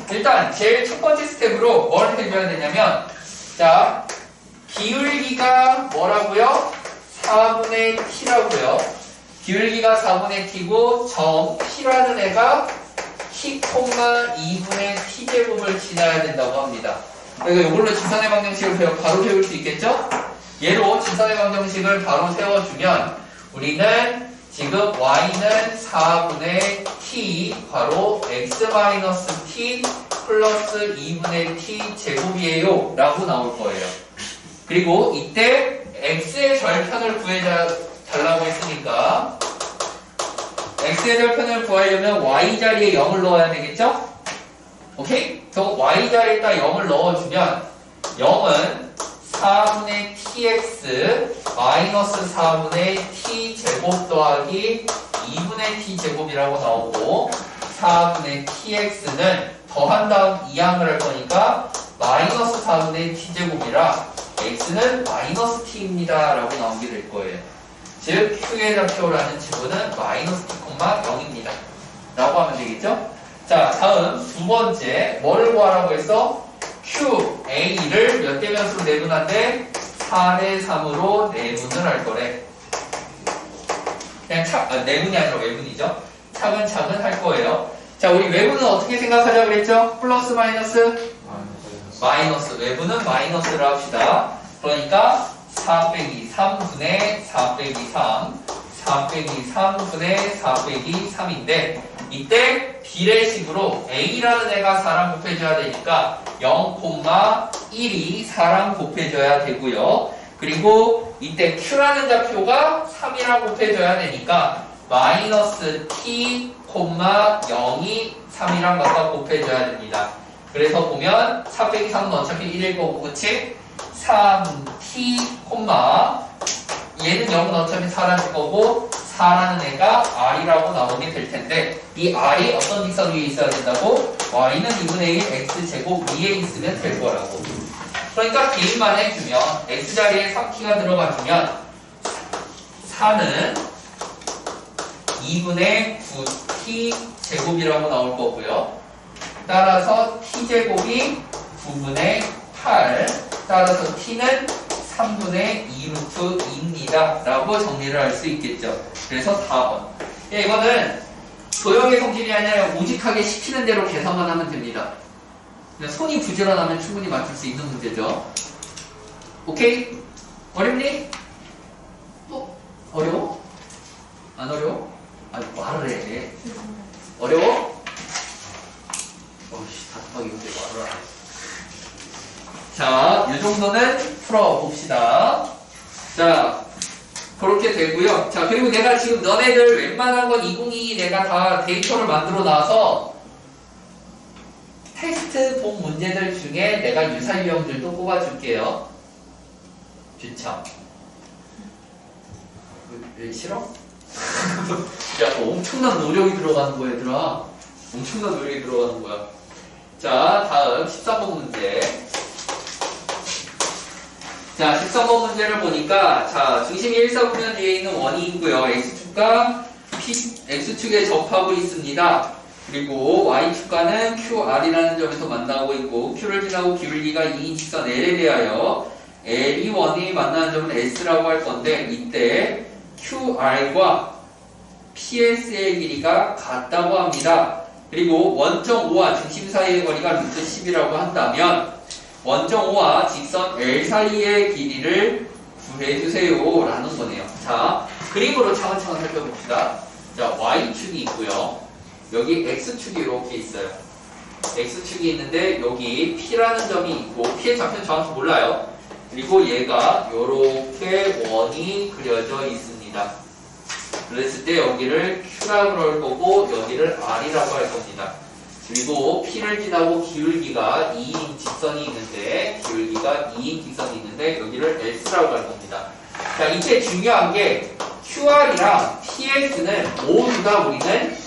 일단 제일 첫 번째 스텝으로 뭘 해줘야 되냐면 자, 기울기가 뭐라고요? 4분의 T라고요. 기울기가 4분의 T고 점 P라는 애가 T, 2분의 T제곱을 지나야 된다고 합니다. 그래서 이걸로 지선의 방정식을 바로 세울 수 있겠죠? 얘로 지선의 방정식을 바로 세워주면 우리는 지금 y는 4분의 t 바로 x-t 플러스 2분의 t 제곱이에요 라고 나올 거예요. 그리고 이때 x의 절편을 구해달라고 했으니까 x의 절편을 구하려면 y 자리에 0을 넣어야 되겠죠? 오케이? 그래서 y 자리에다 0을 넣어주면 0은 4분의 tx 마이너스 4분의 t제곱 더하기 2분의 t제곱이라고 나오고 4분의 tx는 더한 다음 2항을 할 거니까 마이너스 4분의 t제곱이라 x는 마이너스 t입니다 라고 나오게 될 거예요. 즉 q의 좌표라는 지분은 마이너스 t, 0입니다 라고 하면 되겠죠? 자, 다음 두 번째 뭐를 구하라고 했어? QA를 몇 대 변수로 내분한데 4대3으로 내분을 할 거래. 그냥 내분이 아니라 외분이죠. 차근차근 할 거예요. 자, 우리 외부는 어떻게 생각하자고 그랬죠? 플러스 마이너스? 마이너스. 외부는 마이너스를 합시다. 그러니까 4 빼기 3분의 4 빼기 3, 4 빼기 3분의 4 빼기 3인데 이때 비례식으로 A라는 애가 4랑 곱해줘야 되니까 0,1이 4랑 곱해줘야 되고요. 그리고 이때 Q라는 좌표가 3이랑 곱해줘야 되니까 마이너스 T, 0이 3이랑 각각 곱해줘야 됩니다. 그래서 보면 4 빼기 3은 어차피 1일 거고 그치? 3t, 얘는 0은 어차피 4라는 거고 4라는 애가 r이라고 나오게 될 텐데 이 r이 어떤 직선 위에 있어야 된다고? y는 2분의 1 x제곱 위에 있으면 될 거라고. 그러니까 대입만 해주면 x자리에 3t가 들어가주면 4는 2분의 9t 제곱이라고 나올 거고요. 따라서 t제곱이 9분의 8, 따라서 t는 3분의 2루트 2입니다 라고 정리를 할 수 있겠죠. 그래서 4번. 이거는 도형의 성질이 아니라 오직하게 시키는 대로 계산만 하면 됩니다. 그냥 손이 부지런하면 충분히 맞출 수 있는 문제죠. 오케이? 어렵니? 어려워? 안 어려워? 아니 말을 해. 어려워? 어이씨, 답답하게 근데 말을 안 해. 자, 이 정도는 풀어봅시다. 자, 그렇게 되고요. 자, 그리고 내가 지금 너네들 웬만한 건 2022 내가 다 데이터를 만들어 놔서 테스트 본 문제들 중에 내가 유사 유형들도 뽑아줄게요. 좋죠? 왜 싫어? 야, 엄청난 노력이 들어가는 거야, 얘들아. 엄청난 노력이 들어가는 거야. 자, 다음 13번 문제. 자, 13번 문제를 보니까, 자, 중심이 1사분면 뒤에 있는 원이 있고요. X축과 X축에 접하고 있습니다. 그리고 Y축과는 QR이라는 점에서 만나고 있고, Q를 지나고 기울기가 2인 직선 L에 대하여 L이 원이 만나는 점은 S라고 할 건데, 이때 QR과 PS의 길이가 같다고 합니다. 그리고 원점 O와 중심 사이의 거리가 루트 10이라고 한다면 원점 O와 직선 L 사이의 길이를 구해주세요 라는 거네요. 자, 그림으로 차근차근 살펴봅시다. 자, Y축이 있고요. 여기 X축이 이렇게 있어요. X축이 있는데 여기 P라는 점이 있고 P의 좌표는 정확히 몰라요. 그리고 얘가 이렇게 원이 그려져 있습니다. 그랬을 때 여기를 Q라고 그럴 거고 여기를 R이라고 할 겁니다. 그리고 P를 지나고 기울기가 2인 직선이 있는데 기울기가 2인 직선이 있는데 여기를 S라고 할 겁니다. 자, 이때 중요한 게 QR이랑 PS는 모두 다 우리는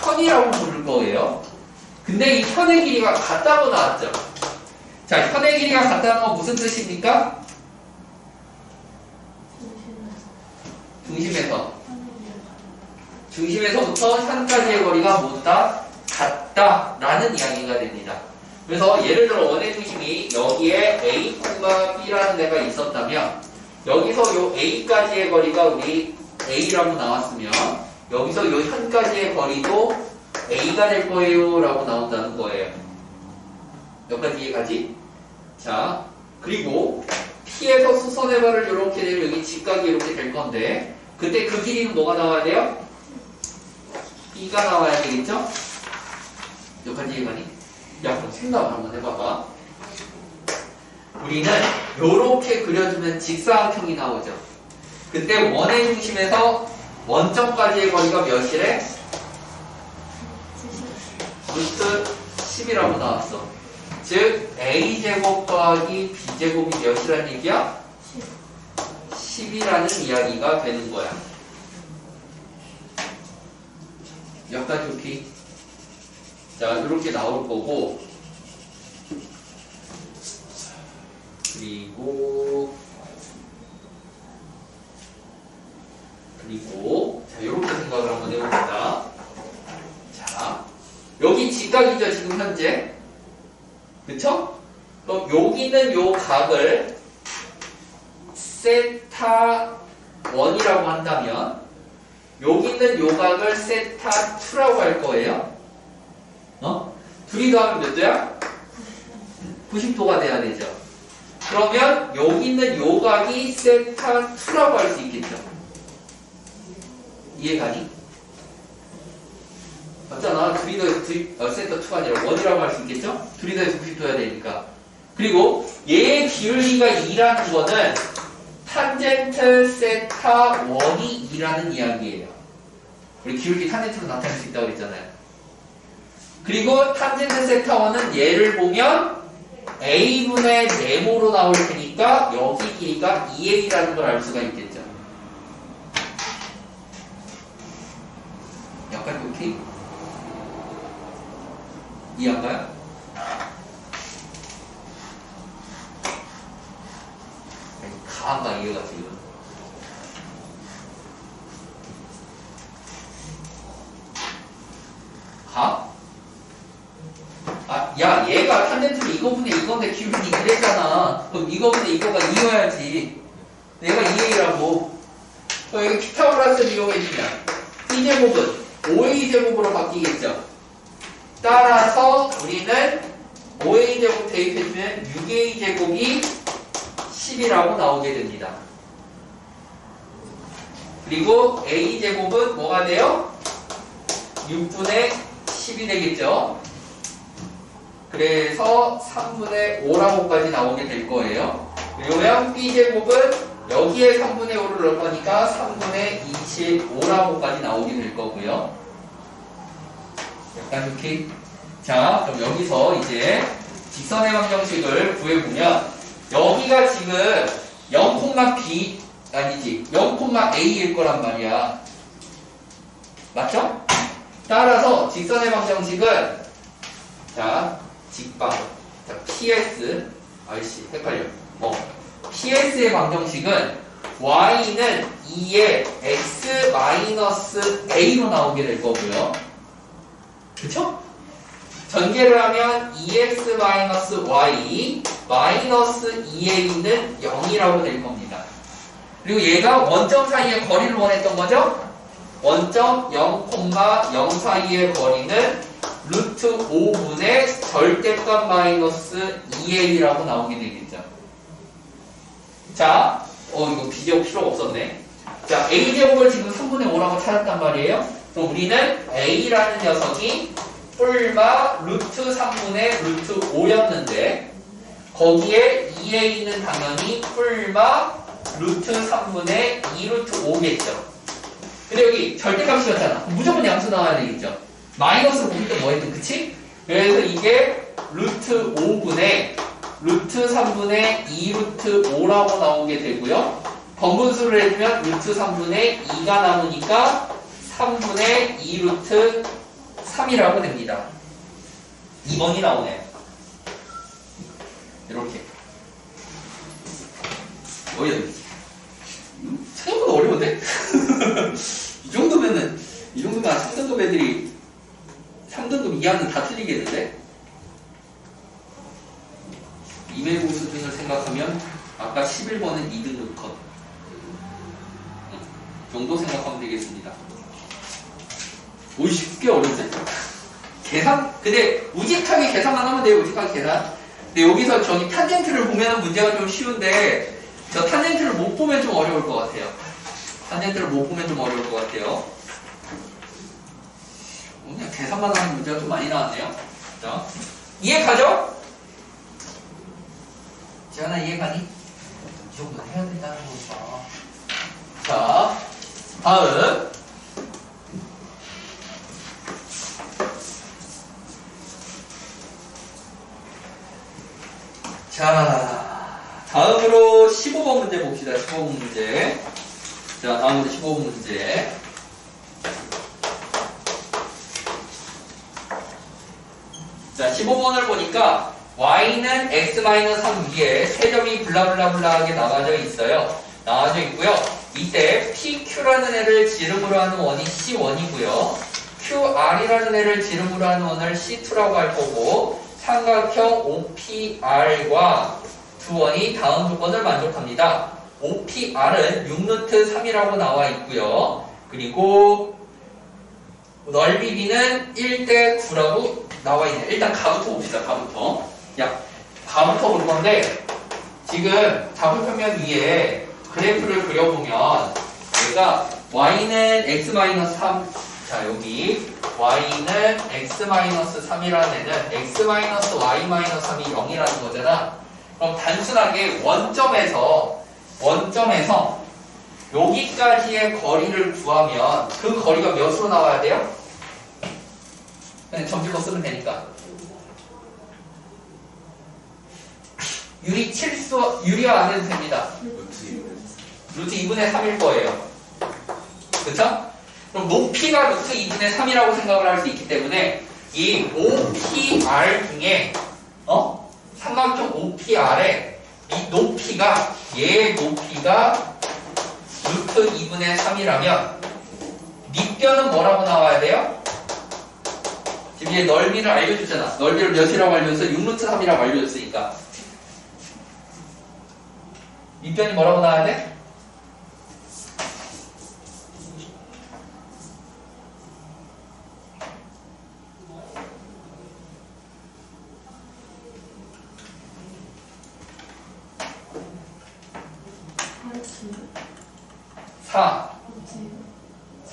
현이라고 부를 거예요. 근데 이 현의 길이가 같다고 나왔죠. 자, 현의 길이가 같다는 건 무슨 뜻입니까? 중심에서부터 현까지의 거리가 모두 다 같다라는 이야기가 됩니다. 그래서 예를 들어 원의 중심이 여기에 A, B라는 데가 있었다면 여기서 요 A까지의 거리가 우리 A라고 나왔으면 여기서 요 현까지의 거리도 A가 될 거예요 라고 나온다는 거예요. 여기까지 이해가지? 자, 그리고 P에서 수선의 발을 이렇게 되면 여기 직각이 이렇게 될 건데 그때 그 길이는 뭐가 나와야 돼요? B가 나와야 되겠죠? 여기까지 이해가니? 야, 그럼 생각을 한번 해봐봐. 우리는 이렇게 그려주면 직사각형이 나오죠. 근데 원의 중심에서 원점까지의 거리가 몇이래? 루트 10이라고 나왔어. 즉 A제곱 더하기 B제곱이 몇이라는 얘기야? 10이라는 이야기가 되는 거야. 여기까지 오케이? 자, 이렇게 나올 거고 그리고 자, 이렇게 생각을 한번 해봅시다. 자, 여기 직각이죠, 지금 현재. 그쵸? 그럼 여기는 요 각을 세타 1이라고 한다면 여기는 요 각을 세타 2라고 할 거예요. 둘이 더하면 몇 도야? 90도가 돼야 되죠. 그러면 여기 있는 요 각이 세타 2라고 할 수 있겠죠. 이해가니? 맞잖아. 둘이 더해서 세타 2가 아니라 1이라고 할 수 있겠죠? 둘이 더해서 90도야 되니까. 그리고 얘의 기울기가 2라는 거는 탄젠트 세타 1이 2라는 이야기예요. 우리 기울기 탄젠트로 나타낼 수 있다고 그랬잖아요. 그리고 탄젠트 세타 1은 얘를 보면 a분의 네모로 나올 테니까 여기 길이가 2a라는 걸 알 수가 있겠죠. 약간 이렇게 이해한가요? 가한가 이해가 지금. 가? 아, 야, 얘가 탄젠트로 이거분의 이건데 기울기 그랬잖아. 그럼 이거분의 이거가 2여야지. 얘가 2a라고. 그럼 여기 피타고라스를 이용해주면 C제곱은 5a제곱으로 바뀌겠죠. 따라서 우리는 5a제곱 대입해주면 6a제곱이 10이라고 나오게 됩니다. 그리고 a제곱은 뭐가 돼요? 6분의 10이 되겠죠. 그래서 3분의 5라고까지 나오게 될 거예요. 그러면 b제곱은 여기에 3분의 5를 넣을 거니까 3분의 25라고까지 나오게 될 거고요. 약간 이렇게. 자, 그럼 여기서 이제 직선의 방정식을 구해보면 여기가 지금 0,b 아니지 0,a일 거란 말이야. 맞죠? 따라서 직선의 방정식은 자 직방 자 ps 아이씨 헷갈려. ps의 방정식은 y는 2의 x-a로 나오게 될 거고요. 그쵸? 전개를 하면 2x-y 마이너스 2a는 0이라고 될 겁니다. 그리고 얘가 원점 사이의 거리를 원했던 거죠? 원점 0,0 사이의 거리는 루트 5분의 절대값 마이너스 2a라고 나오게 되겠죠. 자, 이거 비교 필요가 없었네. 자, a제곱을 지금 3분의 5라고 찾았단 말이에요. 그럼 우리는 a라는 녀석이 뿔마 루트 3분의 루트 5였는데 거기에 2a는 당연히 뿔마 루트 3분의 2 루트 5겠죠. 근데 여기 절대값이었잖아. 무조건 양수 나와야 되겠죠. 마이너스로 보기 때 뭐 했든 그치? 그래서 이게 루트 5분의 루트 3분의 2 루트 5라고 나오게 되고요. 번분수를 해주면 루트 3분의 2가 남으니까 3분의 2 루트 3이라고 됩니다. 2번이 나오네. 이렇게. 생각보다 어려운데? 이 정도면 3등급 애들이 3등급 이하는 다 틀리겠는데? 이메고 수준을 생각하면 아까 11번은 2등급 컷 정도 생각하면 되겠습니다. 오이씨, 꽤 어려운데? 계산? 근데 우직하게 계산만 하면 돼요. 우직하게 계산. 근데 여기서 저기 탄젠트를 보면 문제가 좀 쉬운데 저 탄젠트를 못 보면 좀 어려울 것 같아요. 탄젠트를 못 보면 좀 어려울 것 같아요. 그냥 계산만 하는 문제가 좀 많이 나왔네요. 자, 이해 가죠? 지현아 이해 가니? 이 정도 해야 된다는 거죠. 자, 다음. 자, 다음으로 15번 문제 봅시다. 15번 문제. 자, 다음으로 15번 문제. 자, 15번을 보니까 y는 x-3 위에 세 점이 블라블라블라하게 나와져 있어요. 나와져 있고요. 이때 PQ라는 애를 지름으로 하는 원이 C1이고요. QR이라는 애를 지름으로 하는 원을 C2라고 할 거고 삼각형 OPR과 두 원이 다음 조건을 만족합니다. OPR은 6루트 3이라고 나와 있고요. 그리고 넓이 B는 1대 9라고 나와 있네. 일단 가부터 봅시다. 가부터. 야, 가부터 볼 건데 지금 좌표평면 위에 그래프를 그려보면 얘가 y는 x-3 자 여기 y는 x-3이라는 애는 x-y-3이 0이라는 거잖아. 그럼 단순하게 원점에서 여기까지의 거리를 구하면 그 거리가 몇으로 나와야 돼요? 그냥 점집어 쓰면 되니까 유리화 안 해도 됩니다. 루트 2분의 3일 거예요. 그쵸? 그럼 높이가 루트 2분의 3이라고 생각을 할 수 있기 때문에 이 OPR 중에 삼각형 OPR의 이 높이가 얘의 높이가 루트 2분의 3이라면 밑변은 뭐라고 나와야 돼요? 지금 얘 넓이를 알려주잖아. 넓이를 몇이라고 알려줘서 6루트 3이라고 알려줬으니까 밑변이 뭐라고 나와야 돼?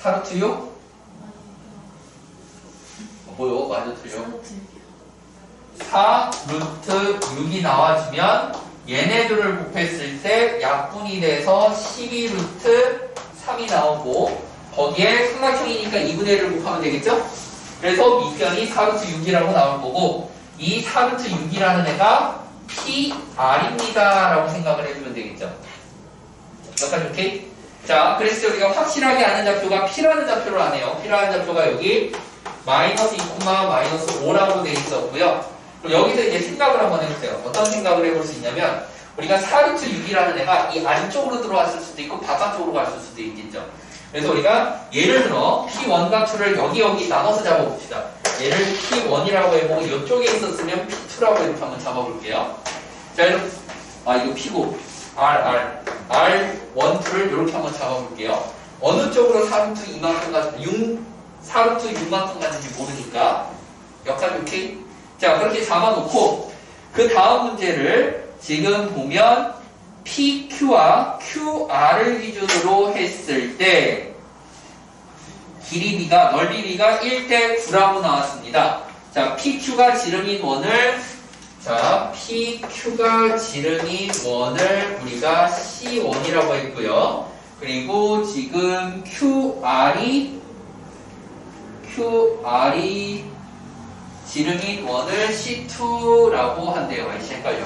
사루트 6? 뭐요? 맞아 틀려. 4루트 6이 나와주면 얘네들을 곱했을 때 약분이 돼서 12루트 3이 나오고 거기에 삼각형이니까 2분의 1을 곱하면 되겠죠? 그래서 밑변이 4루트 6이라고 나올 거고 이 4루트 6이라는 애가 PR입니다 라고 생각을 해주면 되겠죠? 여기까지 오케이? 자, 그래서 우리가 확실하게 아는 좌표가 P라는 좌표를 아네요. P라는 좌표가 여기 마이너스 2, 마이너스 5라고 돼 있었고요. 그럼 여기서 이제 생각을 한번 해보세요. 어떤 생각을 해볼 수 있냐면 우리가 4루트 6이라는 애가 이 안쪽으로 들어왔을 수도 있고 바깥쪽으로 갔을 수도 있겠죠. 그래서 우리가 예를 들어 P1과 2를 여기 나눠서 잡아봅시다. 얘를 P1이라고 해보고 이쪽에 있었으면 P2라고 이렇게 한번 잡아볼게요. 자, 이거 P고 R1, 2를 이렇게 한번 잡아볼게요. 어느 쪽으로 4루트 2만큼 가는지 4루트 6만큼 가는지 모르니까 여기까지 오케이? 자, 그렇게 잡아놓고 그 다음 문제를 지금 보면 PQ와 QR을 기준으로 했을 때 넓이비가 1대9라고 나왔습니다. 자, PQ가 지름인 원을 우리가 C1이라고 했고요. 그리고 지금 QR이 지름인 원을 C2라고 한대요. 아이씨 헷갈려.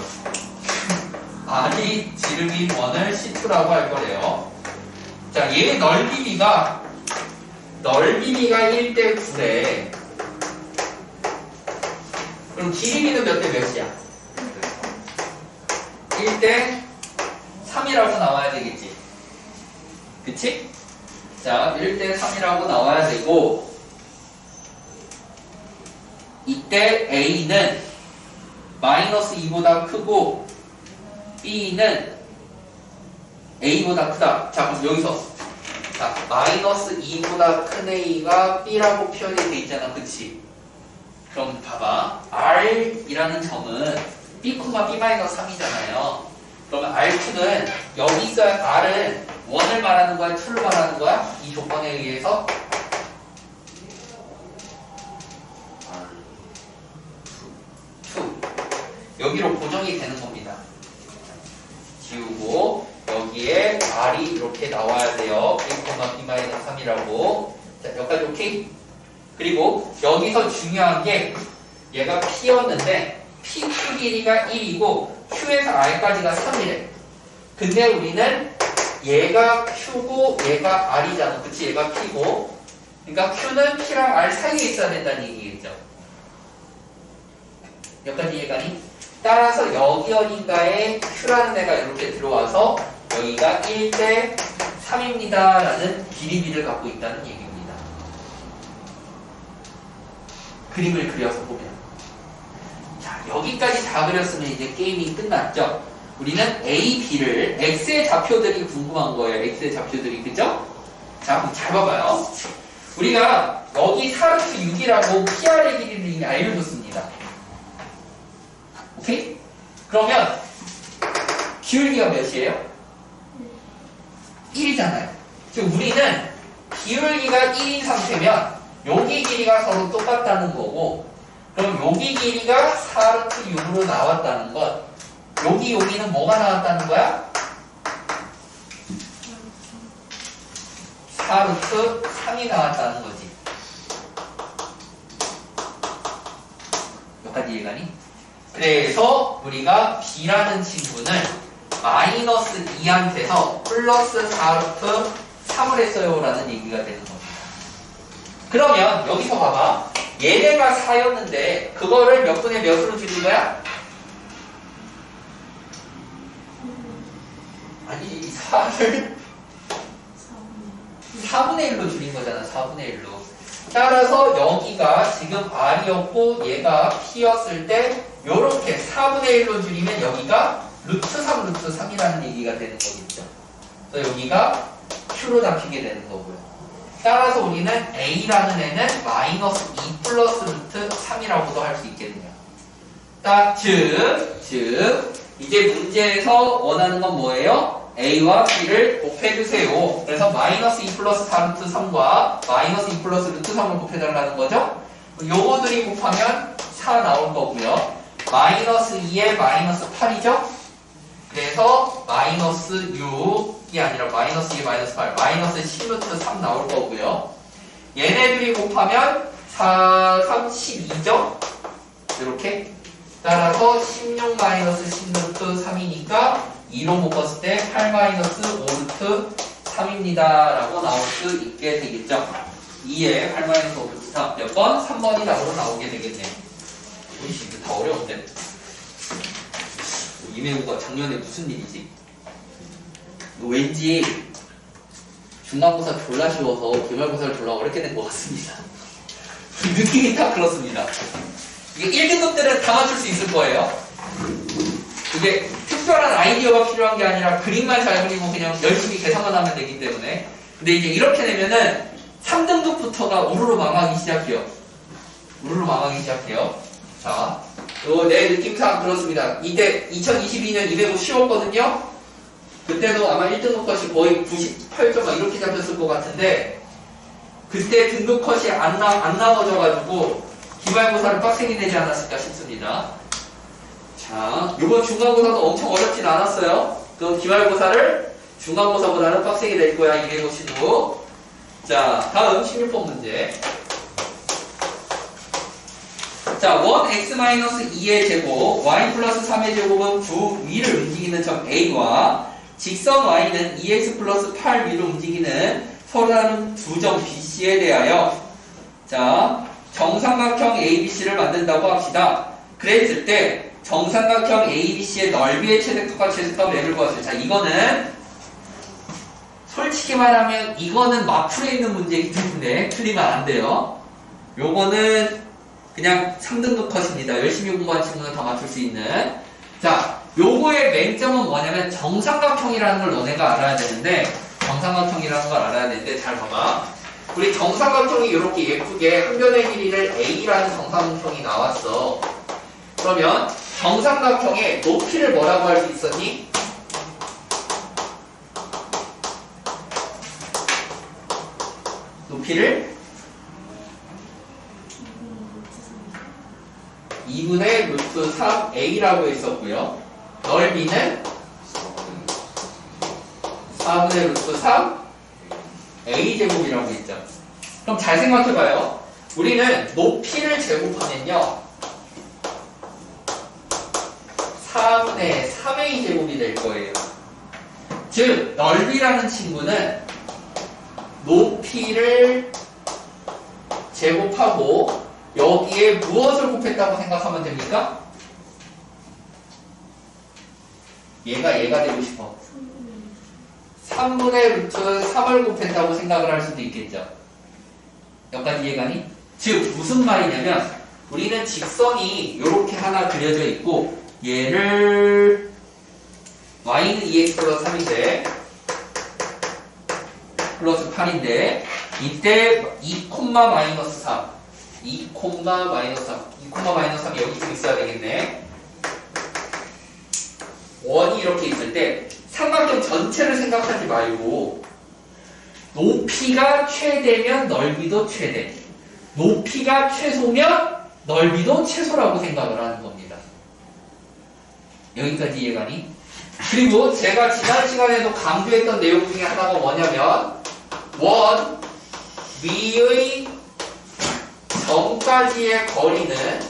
R이 지름인 원을 C2라고 할 거래요. 자, 얘 넓이비가 1대9래. 그럼 길이비는 몇 대 몇이야? 1대3이라고 나와야 되겠지. 그치? 자, 1대3이라고 나와야 되고 이때 A는 마이너스 2보다 크고 B는 A보다 크다. 자, 그럼 여기서 마이너스 2보다 큰 A가 B라고 표현이 돼 있잖아. 그치? 그럼 봐봐. R이라는 점은 B,B-3이잖아요. 그러면 R2는 여기 있어야 R은 1을 말하는 거야? 2를 말하는 거야? 이 조건에 의해서? 여기로 고정이 되는 겁니다. 지우고 여기에 R이 이렇게 나와야 돼요. B,B-3이라고. 자, 여기까지 오케이? 그리고 여기서 중요한 게 얘가 P였는데 PQ 길이가 1이고 Q에서 R까지가 3이래. 근데 우리는 얘가 Q고 얘가 R이잖아. 그치? 얘가 P고 그러니까 Q는 P랑 R 사이에 있어야 된다는 얘기겠죠. 여기까지 이해가니? 따라서 여기 어딘가에 Q라는 애가 이렇게 들어와서 여기가 1대3입니다 라는 길이비를 갖고 있다는 얘기입니다. 그림을 그려서 보면 자, 여기까지 다 그렸으면 이제 게임이 끝났죠. 우리는 A, B를 X의 좌표들이 궁금한 거예요. X의 좌표들이. 그죠? 자, 그럼 잘 봐봐요. 우리가 여기 4루트 6이라고 PR의 길이를 이미 알려줬습니다. 오케이? 그러면 기울기가 몇이에요? 1이잖아요. 지금 우리는 기울기가 1인 상태면 여기 길이가 서로 똑같다는 거고, 그럼 여기 길이가 4루트 6으로 나왔다는 것, 여기는 뭐가 나왔다는 거야? 4루트 3이 나왔다는 거지. 여기까지 이해가니? 그래서 우리가 B라는 친구는 마이너스 2한테서 플러스 4루트 3을 했어요 라는 얘기가 되는 겁니다. 그러면 여기서 봐봐. 얘네가 4였는데 그거를 몇 분의 몇으로 줄인 거야? 아니 4를 4분의 1로 줄인 거잖아. 4분의 1로. 따라서 여기가 지금 R이었고 얘가 P였을 때 요렇게 4분의 1로 줄이면 여기가 루트 3 루트 3이라는 얘기가 되는 거겠죠. 그래서 여기가 Q로 잡히게 되는 거고요. 따라서 우리는 A라는 애는 마이너스 2 플러스 루트 3이라고도 할 수 있겠네요. 즉 이제 문제에서 원하는 건 뭐예요? A와 B를 곱해주세요. 그래서 마이너스 2 플러스 4 루트 3과 마이너스 2 플러스 루트 3을 곱해달라는 거죠. 요거들이 곱하면 4 나올 거고요. 마이너스 2에 마이너스 8이죠. 그래서 마이너스 6이 아니라 마이너스 2, 마이너스 8, 마이너스 10 루트 3 나올 거고요. 얘네들이 곱하면 4, 3, 12죠? 이렇게. 따라서 16 마이너스 10 루트 3이니까 2로 묶었을 때 8 마이너스 5 루트 3입니다. 라고 나올 수 있게 되겠죠. 2에 8 마이너스 5 루트 3. 몇 번? 3번이 답으로 나오게 되겠네요. 오이씨, 이거 다 어려운데? 이메우가 작년에 무슨 일이지? 왠지 중간고사 졸라 쉬워서 기말고사를 졸라 어렵게 된 것 같습니다. 느낌이 딱 그렇습니다. 이게 1등급들은 다 맞출 수 있을 거예요. 이게 특별한 아이디어가 필요한 게 아니라 그림만 잘 그리고 그냥 열심히 계산만 하면 되기 때문에. 근데 이제 이렇게 되면은 3등급부터가 우르르 망하기 시작해요. 우르르 망하기 시작해요. 자, 내 느낌상 그렇습니다. 이때 2022년 250 쉬웠거든요. 그때도 아마 1등급 컷이 거의 98점 이렇게 잡혔을 것 같은데 그때 등급 컷이 안 나눠져가지고 기말고사를 빡세게 내지 않았을까 싶습니다. 자, 이번 중간고사도 엄청 어렵진 않았어요. 그럼 기말고사를 중간고사보다는 빡세게 낼 거야. 250도. 자, 다음 16번 문제. 자, 1x-2의 제곱, y 플러스 3의 제곱은 주 위를 움직이는 점 A와 직선 y는 2x 플러스 8 위로 움직이는 서로 다른 두 점 BC에 대하여 자, 정삼각형 ABC를 만든다고 합시다. 그랬을 때 정삼각형 ABC의 넓이의 최대값과 최소값 M을 구하세요. 자, 이거는 솔직히 말하면 이거는 마풀에 있는 문제이기 때문에 틀리면 안 돼요. 요거는 그냥 3등급 컷입니다. 열심히 공부한 친구는 다 맞출 수 있는. 자, 요거의 맹점은 뭐냐면 정삼각형이라는 걸 너네가 알아야 되는데 정삼각형이라는 걸 알아야 되는데 잘 봐봐. 우리 정삼각형이 이렇게 예쁘게 한 변의 길이를 A라는 정삼각형이 나왔어. 그러면 정삼각형의 높이를 뭐라고 할 수 있었니? 높이를 2분의 루트 3a라고 했었고요. 넓이는 4분의 루트 3a 제곱이라고 했죠. 그럼 잘 생각해봐요. 우리는 높이를 제곱하면요 4분의 3a 제곱이 될 거예요. 즉 넓이라는 친구는 높이를 제곱하고 여기에 무엇을 곱했다고 생각하면 됩니까? 얘가 되고 싶어. 3분의 루트 3을 곱했다고 생각을 할 수도 있겠죠. 여기까지 이해가니? 즉 무슨 말이냐면 우리는 직선이 이렇게 하나 그려져 있고 얘를 y는 2x 플러스 3인데 플러스 8인데 이때 2, 마이너스 3 2, 마이너스 3 2, 마이너스 3이 여기 좀 있어야 되겠네. 원이 이렇게 있을 때 삼각형 전체를 생각하지 말고 높이가 최대면 넓이도 최대, 높이가 최소면 넓이도 최소라고 생각을 하는 겁니다. 여기까지 이해가니? 그리고 제가 지난 시간에도 강조했던 내용 중에 하나가 뭐냐면 원 위의 점까지의 거리는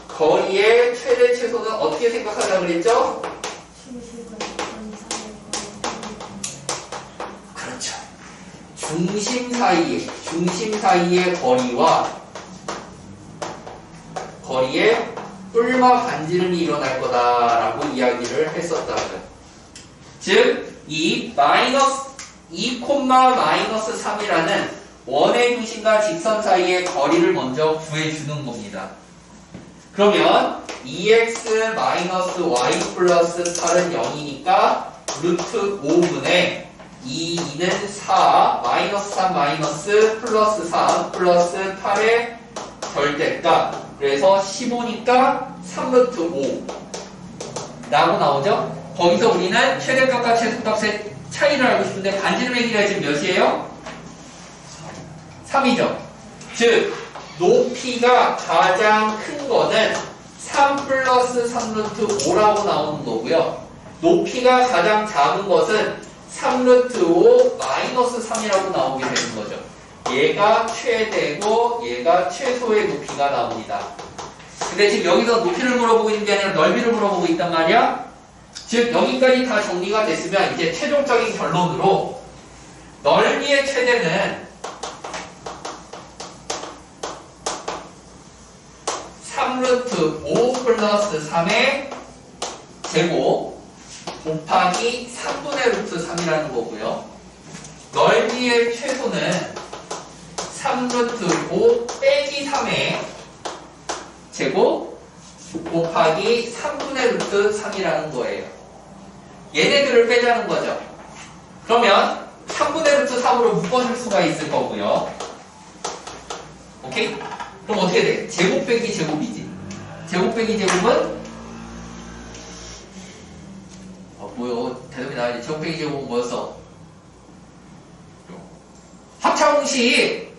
거리의 최대 최소는 어떻게 생각하자 그랬죠? 그렇죠. 중심 사이의 거리와 거리에 뿔마 반지름이 일어날 거다라고 이야기를 했었다고요. 즉, 이 마이너스 2, 마이너스 3이라는 원의 중심과 직선 사이의 거리를 먼저 구해주는 겁니다. 그러면 2x 마이너스 y 플러스 8은 0이니까 루트 5분의 2는 4 마이너스 3 마이너스 플러스 3 플러스 8의 절대값 그래서 15니까 3루트 5 라고 나오죠? 거기서 우리는 최대값과 최소값의 차이를 알고 싶은데 반지름의 길이가 지금 몇이에요? 3이죠. 즉 높이가 가장 큰 거는 3 플러스 3루트 5라고 나오는 거고요. 높이가 가장 작은 것은 3루트 5 마이너스 3이라고 나오게 되는 거죠. 얘가 최대고 얘가 최소의 높이가 나옵니다. 근데 지금 여기서 높이를 물어보고 있는 게 아니라 넓이를 물어보고 있단 말이야. 즉 여기까지 다 정리가 됐으면 이제 최종적인 결론으로 넓이의 최대는 3루트 5 플러스 3의 제곱 곱하기 3분의 루트 3이라는 거고요. 넓이의 최소는 3루트 5 빼기 3의 제곱 곱하기 3분의 루트 3이라는 거예요. 얘네들을 빼자는 거죠. 그러면 3분의 루트 3으로 묶어줄 수가 있을 거고요. 오케이? 그럼 어떻게 돼? 제곱 빼기 제곱이지. 제곱 빼기 제곱은 뭐요? 대답이 나와야지. 제곱 빼기 제곱은 뭐였어? 합차공식!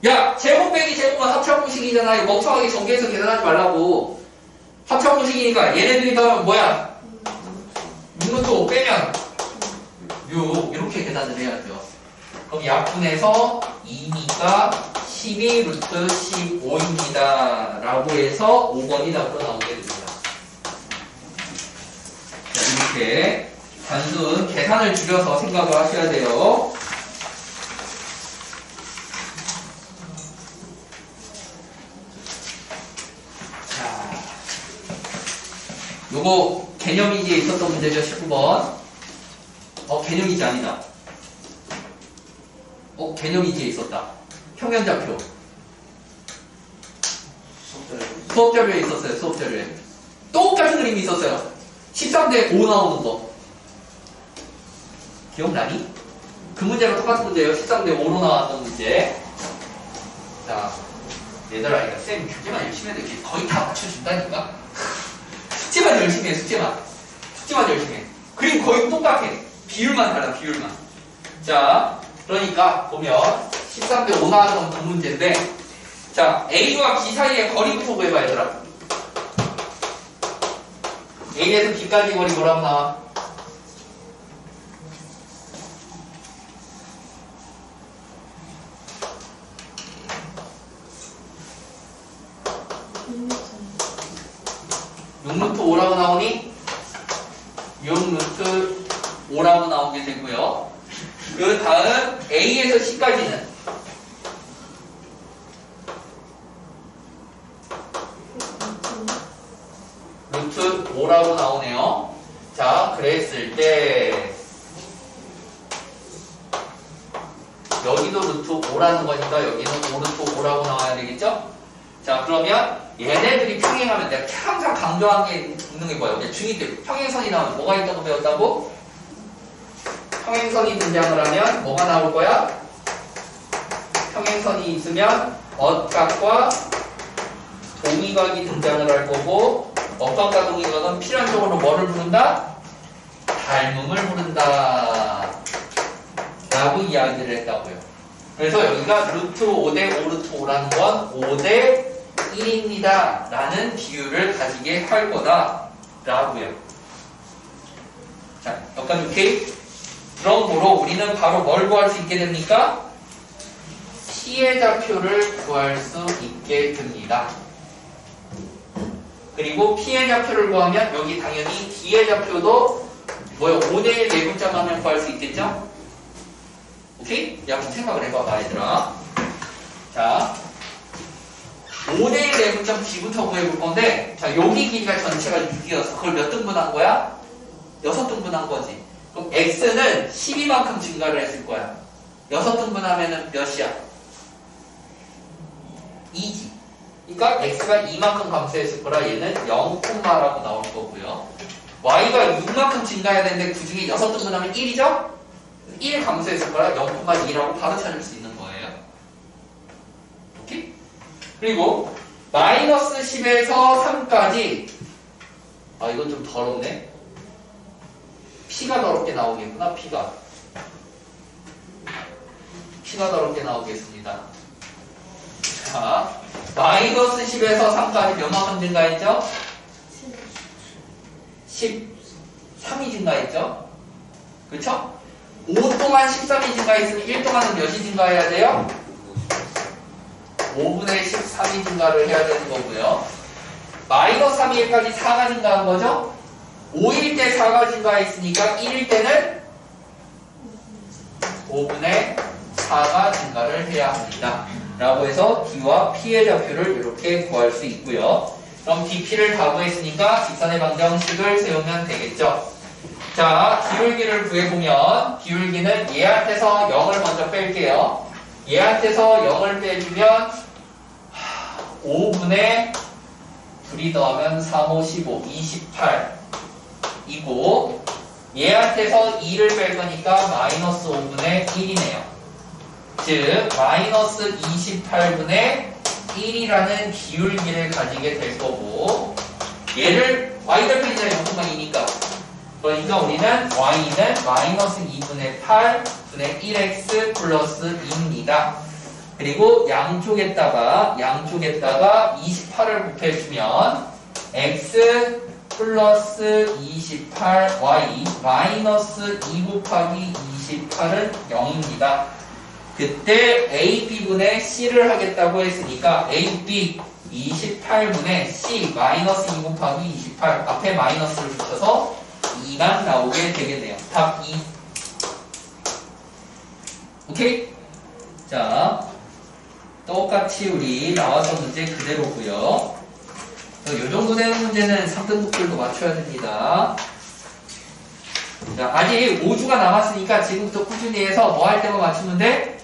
야! 제곱 빼기 제곱은 합차공식이잖아. 이거 멍청하게 전개해서 계산하지 말라고. 합차공식이니까 얘네들이 다 뭐야? 6루트 5 빼면 6 이렇게 계산을 해야죠. 그럼 약분해서 2니까 12 루트 15입니다. 라고 해서 5번이 답으로 나오게 됩니다. 자, 이렇게 단순 계산을 줄여서 생각을 하셔야 돼요. 자, 요거 개념이지에 있었던 문제죠. 19번. 개념이지 아니다. 개념이지에 있었다. 평면좌표. 수업자료에 있었어요. 수업자료에. 똑같은 그림이 있었어요. 13대 5 나오는 거. 기억나니? 그 문제랑 똑같은 문제예요. 13대 5로 나왔던 문제. 자, 얘들아, 이거 쌤 숙제만 열심히 해도 이렇게 거의 다 맞춰준다니까? 숙제만 열심히 해, 숙제만. 숙제만 열심히 해. 그림 거의 똑같아. 비율만 달라, 비율만. 자, 그러니까 보면 13대 5 나왔던 그 문제인데, 자, A와 B 사이의 거리부터 구해봐, 얘들아. A에서 B까지 거리 뭐라고 나와? 루트 5라고 나오니? 6루트 5라고 나오게 되고요. 그 다음 A에서 C까지는 루트 5라고 나오네요. 자, 그랬을 때 여기도 루트 5라는 거니까 여기는 5루트 5라고 나와야 되겠죠? 자, 그러면 얘네들이 평행하면 내가 항상 강조한 게 있는 게 뭐예요? 중2 때 평행선이 나오면 뭐가 있다고 배웠다고? 평행선이 등장을 하면 뭐가 나올 거야? 평행선이 있으면 엇각과 동의각이 등장을 할 거고 어떤 가동이건 필연적으로 뭐를 부른다? 닮음을 부른다 라고 이야기를 했다고요. 그래서 여기가 루트 5대 5 루트 5라는 건 5대 1입니다 라는 비율을 가지게 할 거다 라고요. 자, 여기까지 오케이? 그러므로 우리는 바로 뭘 구할 수 있게 됩니까? P의 좌표를 구할 수 있게 됩니다. 그리고 P의 좌표를 구하면 여기 당연히 D의 좌표도 뭐요? 5대1 내분점하면 구할 수 있겠죠? 오케이? 한번 생각을 해봐봐 얘들아. 자 5대1 내분점 D부터 구해볼 건데 자 여기 길이가 전체가 6이어서 그걸 몇 등분한 거야? 6등분한 거지. 그럼 X는 12만큼 증가를 했을 거야. 6등분하면은 몇이야? 2지. 그러니까 X가 2만큼 감소했을 거라 얘는 0,라고 나올 거고요. Y가 6만큼 증가해야 되는데 그 중에 6등분하면 1이죠? 1 감소했을 거라 0,2라고 바로 찾을 수 있는 거예요. 오케이? 그리고 마이너스 10에서 3까지 아 이건 좀 더럽네. P가 더럽게 나오겠구나. P가 더럽게 나오겠습니다. 자 마이너스 10에서 3까지 몇만큼 증가했죠? 13이 증가했죠? 그쵸? 5 동안 13이 증가했으면 1 동안은 몇이 증가해야 돼요? 5분의 13이 증가를 해야 되는 거고요. 마이너스 3이 1까지 4가 증가한 거죠? 5일 때 4가 증가했으니까 1일 때는 5분의 4가 증가를 해야 합니다. 라고 해서 D와 P의 좌표를 이렇게 구할 수 있고요. 그럼 DP를 다 구했으니까 직선의 방정식을 세우면 되겠죠. 자, 기울기를 구해보면 기울기는 얘한테서 0을 먼저 뺄게요. 얘한테서 0을 빼주면 5분의 2이 더하면 3, 5, 15, 28 이고 얘한테서 2를 뺄 거니까 마이너스 5분의 1이네요. 즉 마이너스 28분의 1이라는 기울기를 가지게 될 거고 얘를 y절편이잖아요. 0,2니까 그러니까 우리는 y는 마이너스 2분의 8분의 1x 플러스 2입니다. 그리고 양쪽에다가 28을 곱해주면 x 플러스 28y 마이너스 2 곱하기 28은 0입니다. 그때 a, b분의 c를 하겠다고 했으니까 a, b 28분의 c 마이너스 2 곱하기 28 앞에 마이너스를 붙여서 2만 나오게 되겠네요. 답 2. 오케이? 자, 똑같이 우리 나와서 문제 그대로고요. 이 정도 되는 문제는 3등급들도 맞춰야 됩니다. 자, 아직 5주가 남았으니까 지금부터 꾸준히 해서 뭐 할 때만 맞추면 돼?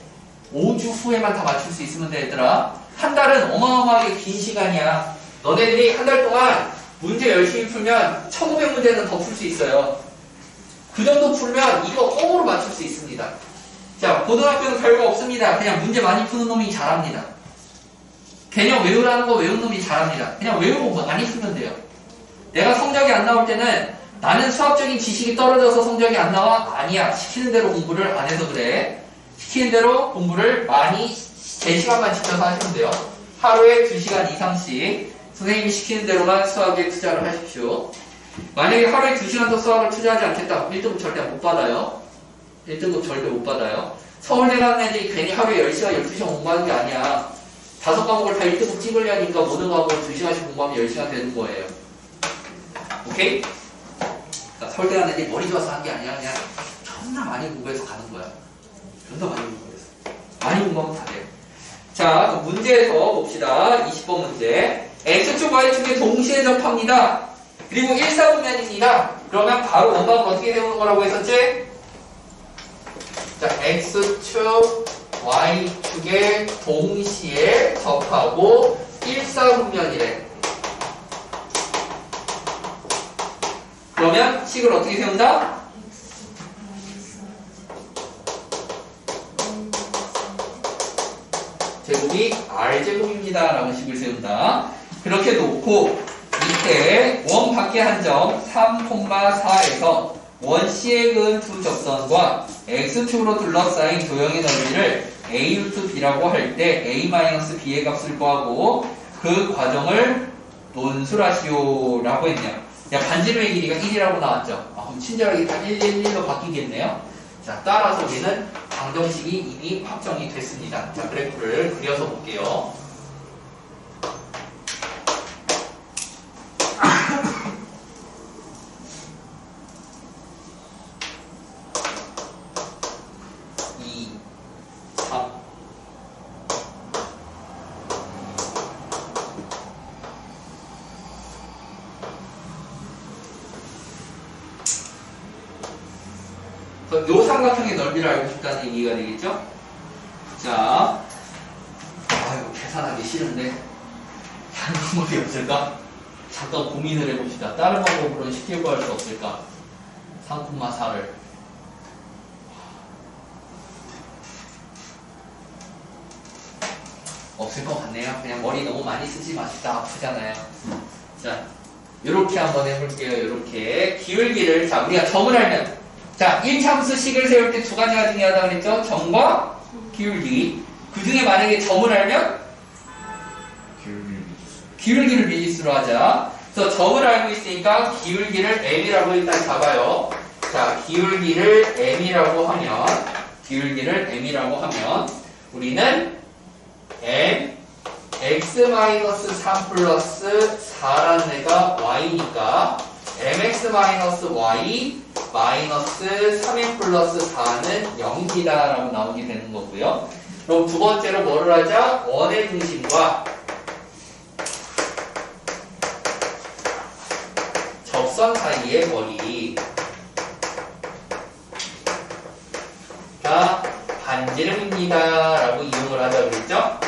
5주 후에만 다 맞출 수 있으면 돼, 얘들아. 한 달은 어마어마하게 긴 시간이야. 너네들이 한 달 동안 문제 열심히 풀면 1500문제는 더 풀 수 있어요. 그 정도 풀면 이거 꽁으로 맞출 수 있습니다. 자, 고등학교는 별거 없습니다. 그냥 문제 많이 푸는 놈이 잘합니다. 개념 외우라는 거 외운 놈이 잘합니다. 그냥 외우고 많이 풀면 돼요. 내가 성적이 안 나올 때는 나는 수학적인 지식이 떨어져서 성적이 안 나와? 아니야. 시키는 대로 공부를 안 해서 그래. 시키는 대로 공부를 많이 제 시간만 지켜서 하시면 돼요. 하루에 2시간 이상씩 선생님이 시키는 대로만 수학에 투자를 하십시오. 만약에 하루에 2시간 더 수학을 투자하지 않겠다. 1등급 절대 못 받아요. 1등급 절대 못 받아요. 서울대 가는 애들이 괜히 하루에 10시간, 12시간 공부하는 게 아니야. 5과목을 다 1등급 찍으려니까 모든 과목을 2시간씩 공부하면 10시간 되는 거예요. 오케이? 그러니까 서울대 가는 애들이 머리 좋아서 한 게 아니라 그냥 존나 많이 공부해서 가는 거야. 존나 많이 공부해서. 많이 공부하면 다 돼요. 자, 문제에서 봅시다. 20번 문제. X축, Y축이 동시에 접합니다. 그리고 1사분면입니다. 그러면 바로 원방을 어떻게 세우는 거라고 했었지? 자, X축, Y축에 동시에 접하고 1사분면이래. 그러면 식을 어떻게 세운다? 제곱이 R제곱입니다. 라는 식을 세운다. 그렇게 놓고 밑에 원 밖에 한점 3,4에서 원C에 그은 두 접선과 X축으로 둘러싸인 도형의 넓이를 A 루트 B라고 할 때 A-B의 값을 구하고 그 과정을 논술하시오 라고 했네요. 야, 반지름의 길이가 1이라고 나왔죠. 그럼 친절하게 다 111로 바뀌겠네요. 자, 따라서 우리는 방정식이 이미 확정이 됐습니다. 자, 그래프를 그려서 볼게요. 요 삼각형의 넓이를 알고 싶다는 얘기가 되겠죠? 자, 아유, 계산하기 싫은데 다른 방법이 없을까? 잠깐 고민을 해봅시다. 다른 방법으로는 쉽게 구할 수 없을까? 3,4를 없을 것 같네요. 그냥 머리 너무 많이 쓰지 마시다. 아프잖아요. 자, 요렇게 한번 해볼게요. 요렇게 기울기를, 자, 우리가 점을 알면, 자, 1참수 식을 세울 때 두 가지가 중요하다고 그랬죠? 점과 기울기. 그 중에 만약에 점을 알면 기울기를 미지수로 하자. 그래서 점을 알고 있으니까 기울기를 m이라고 일단 잡아요. 자, 기울기를 m이라고 하면 우리는 m x-3 플러스 4라는 애가 y니까 mx-y 마이너스 3m 플러스 4는 0이다 라고 나오게 되는 거고요. 그럼 두 번째로 뭐를 하자? 원의 중심과 접선 사이의 거리가 반지름입니다 라고 이용을 하자고 그랬죠?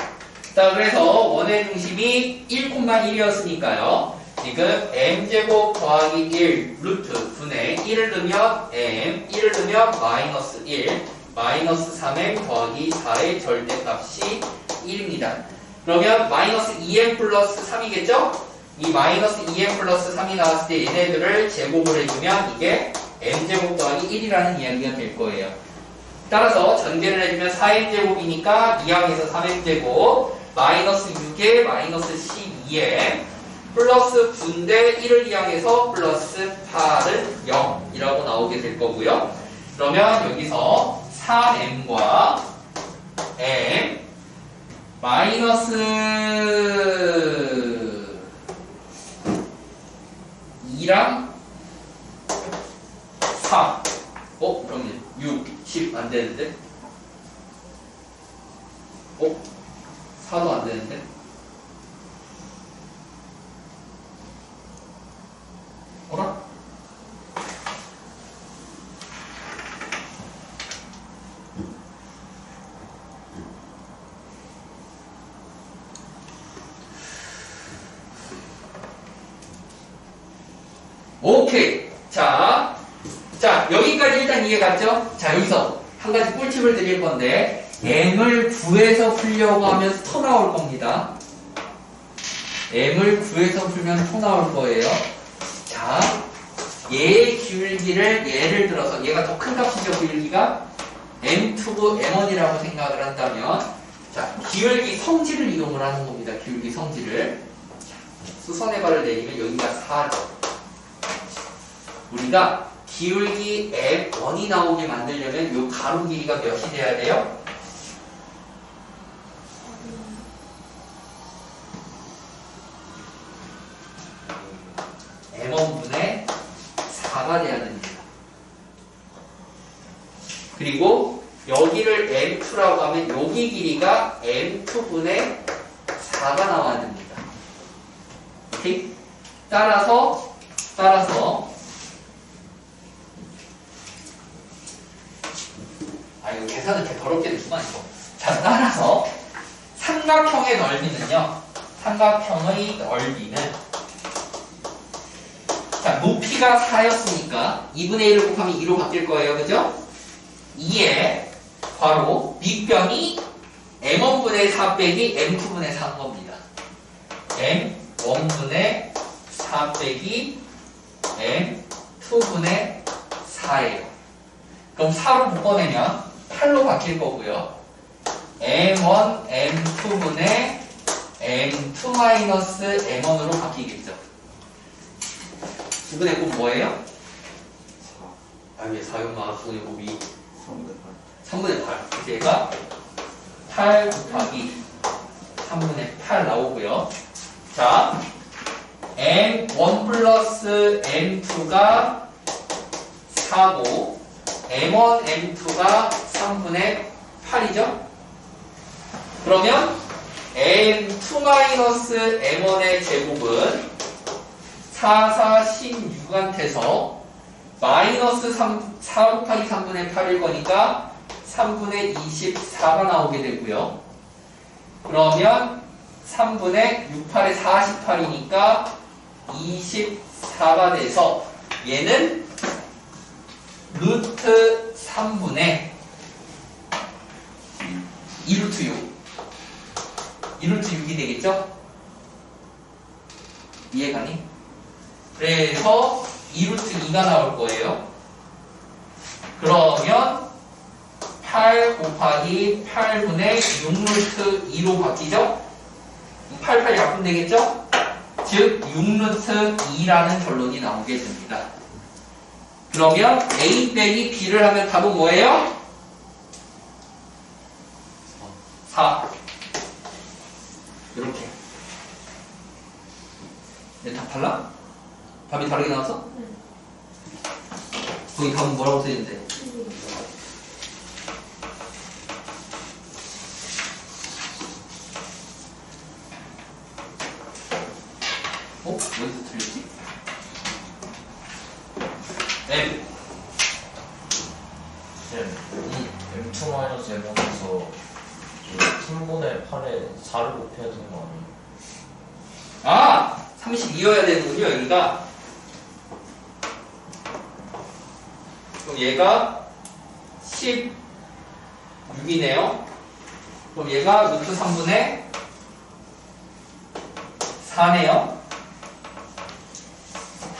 자, 그래서 원의 중심이 1,1이었으니까요. 지금 m제곱 더하기 1 루트 분의 1을 넣으면 m, 1을 넣으면 마이너스 1, 마이너스 3m 더하기 4의 절대값이 1입니다. 그러면 마이너스 2m 플러스 3이겠죠? 이 마이너스 2m 플러스 3이 나왔을 때 얘네들을 제곱을 해주면 이게 m제곱 더하기 1이라는 이야기가 될 거예요. 따라서 전개를 해주면 4m제곱이니까 2항에서 3m제곱 마이너스 6에 마이너스 12m 플러스 분대 1을 이항해서 플러스 8은 0이라고 나오게 될 거고요. 그러면 여기서 3m과 m 마이너스 2랑 4 그러면 6, 10 안 되는데? 4도 안 되는데? 어라? 오케이. 자, 여기까지 일단 이해 갔죠? 자, 여기서 한 가지 꿀팁을 드릴 건데, m을 9에서 풀려고 하면 터 나올 겁니다. m을 9에서 풀면 터 나올 거예요. 자, 얘의 기울기를 예를 들어서 얘가 더 큰 값이죠. 기울기가 m2고 m1이라고 생각을 한다면, 자, 기울기 성질을 이용을 하는 겁니다. 기울기 성질을. 수선의 발을 내리면 여기가 4죠. 우리가 기울기 m1이 나오게 만들려면 요 가로 길이가 몇이 돼야 돼요? m1분의 4가 돼야 됩니다. 그리고 여기를 m2라고 하면 여기 길이가 m2분의 4가 나와야 됩니다. 오케이? 따라서 이거 계산을 이렇게 더럽게 될 수가 있어. 자, 따라서 삼각형의 넓이는요. 삼각형의 넓이는 자, 높이가 4였으니까 2분의 1을 곱하면 2로 바뀔 거예요. 그죠? 2에 괄호 밑변이 m1분의 4 빼기 m2분의 4인 겁니다. m1분의 4 4 빼기 m2분의 4예요. 그럼 4로 묶어내면 8로 바뀔 거고요. m1, m2분의 m2-m1으로 바뀌겠죠. 9분의 9 뭐예요? 왜 4였나? 9분의 9이 3분의 8. 그래서 얘가 8 곱하기 3분의 8 나오고요. 자, m1 플러스 m2가 4고 m1, m2가 3분의 8이죠? 그러면 m2-m1의 제곱은 4, 4, 16한테서 마이너스 4 곱하기 3분의 8일 거니까 3분의 24가 나오게 되고요. 그러면 3분의 68에 48이니까 24가 돼서 얘는 루트 3분의 2루트 6. 2루트 6이 되겠죠? 이해가니? 그래서 2루트 2가 나올 거예요. 그러면 8 곱하기 8분의 6루트 2로 바뀌죠? 8, 8 약분 되겠죠? 즉 6루트 2라는 결론이 나오게 됩니다. 그러면 A 빼기 B를 하면 답은 뭐예요? 4. 이렇게. 내 답 달라? 답이 다르게 나왔어? 네. 거기 답은 뭐라고 써있는데? 어디서 틀렸지? M. M2-M1에서 3분의 8에 4를 곱해야 되는 거 아니에요? 아! 32여야 되는군요, 여기가. 그럼 얘가 16이네요. 그럼 얘가 루트 3분의 4네요.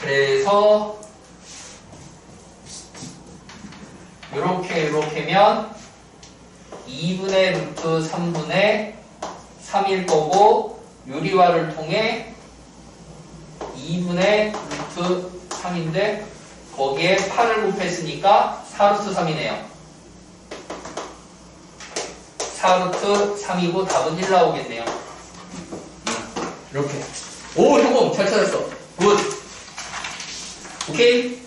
그래서 요렇게면 2분의 루트 3분의 3일 거고 유리화를 통해 2분의 루트 3인데 거기에 8을 곱했으니까 4루트 3이네요. 4루트 3이고 답은 1 나오겠네요. 이렇게. 오, 성공! 잘 찾았어. 굿! 오케이?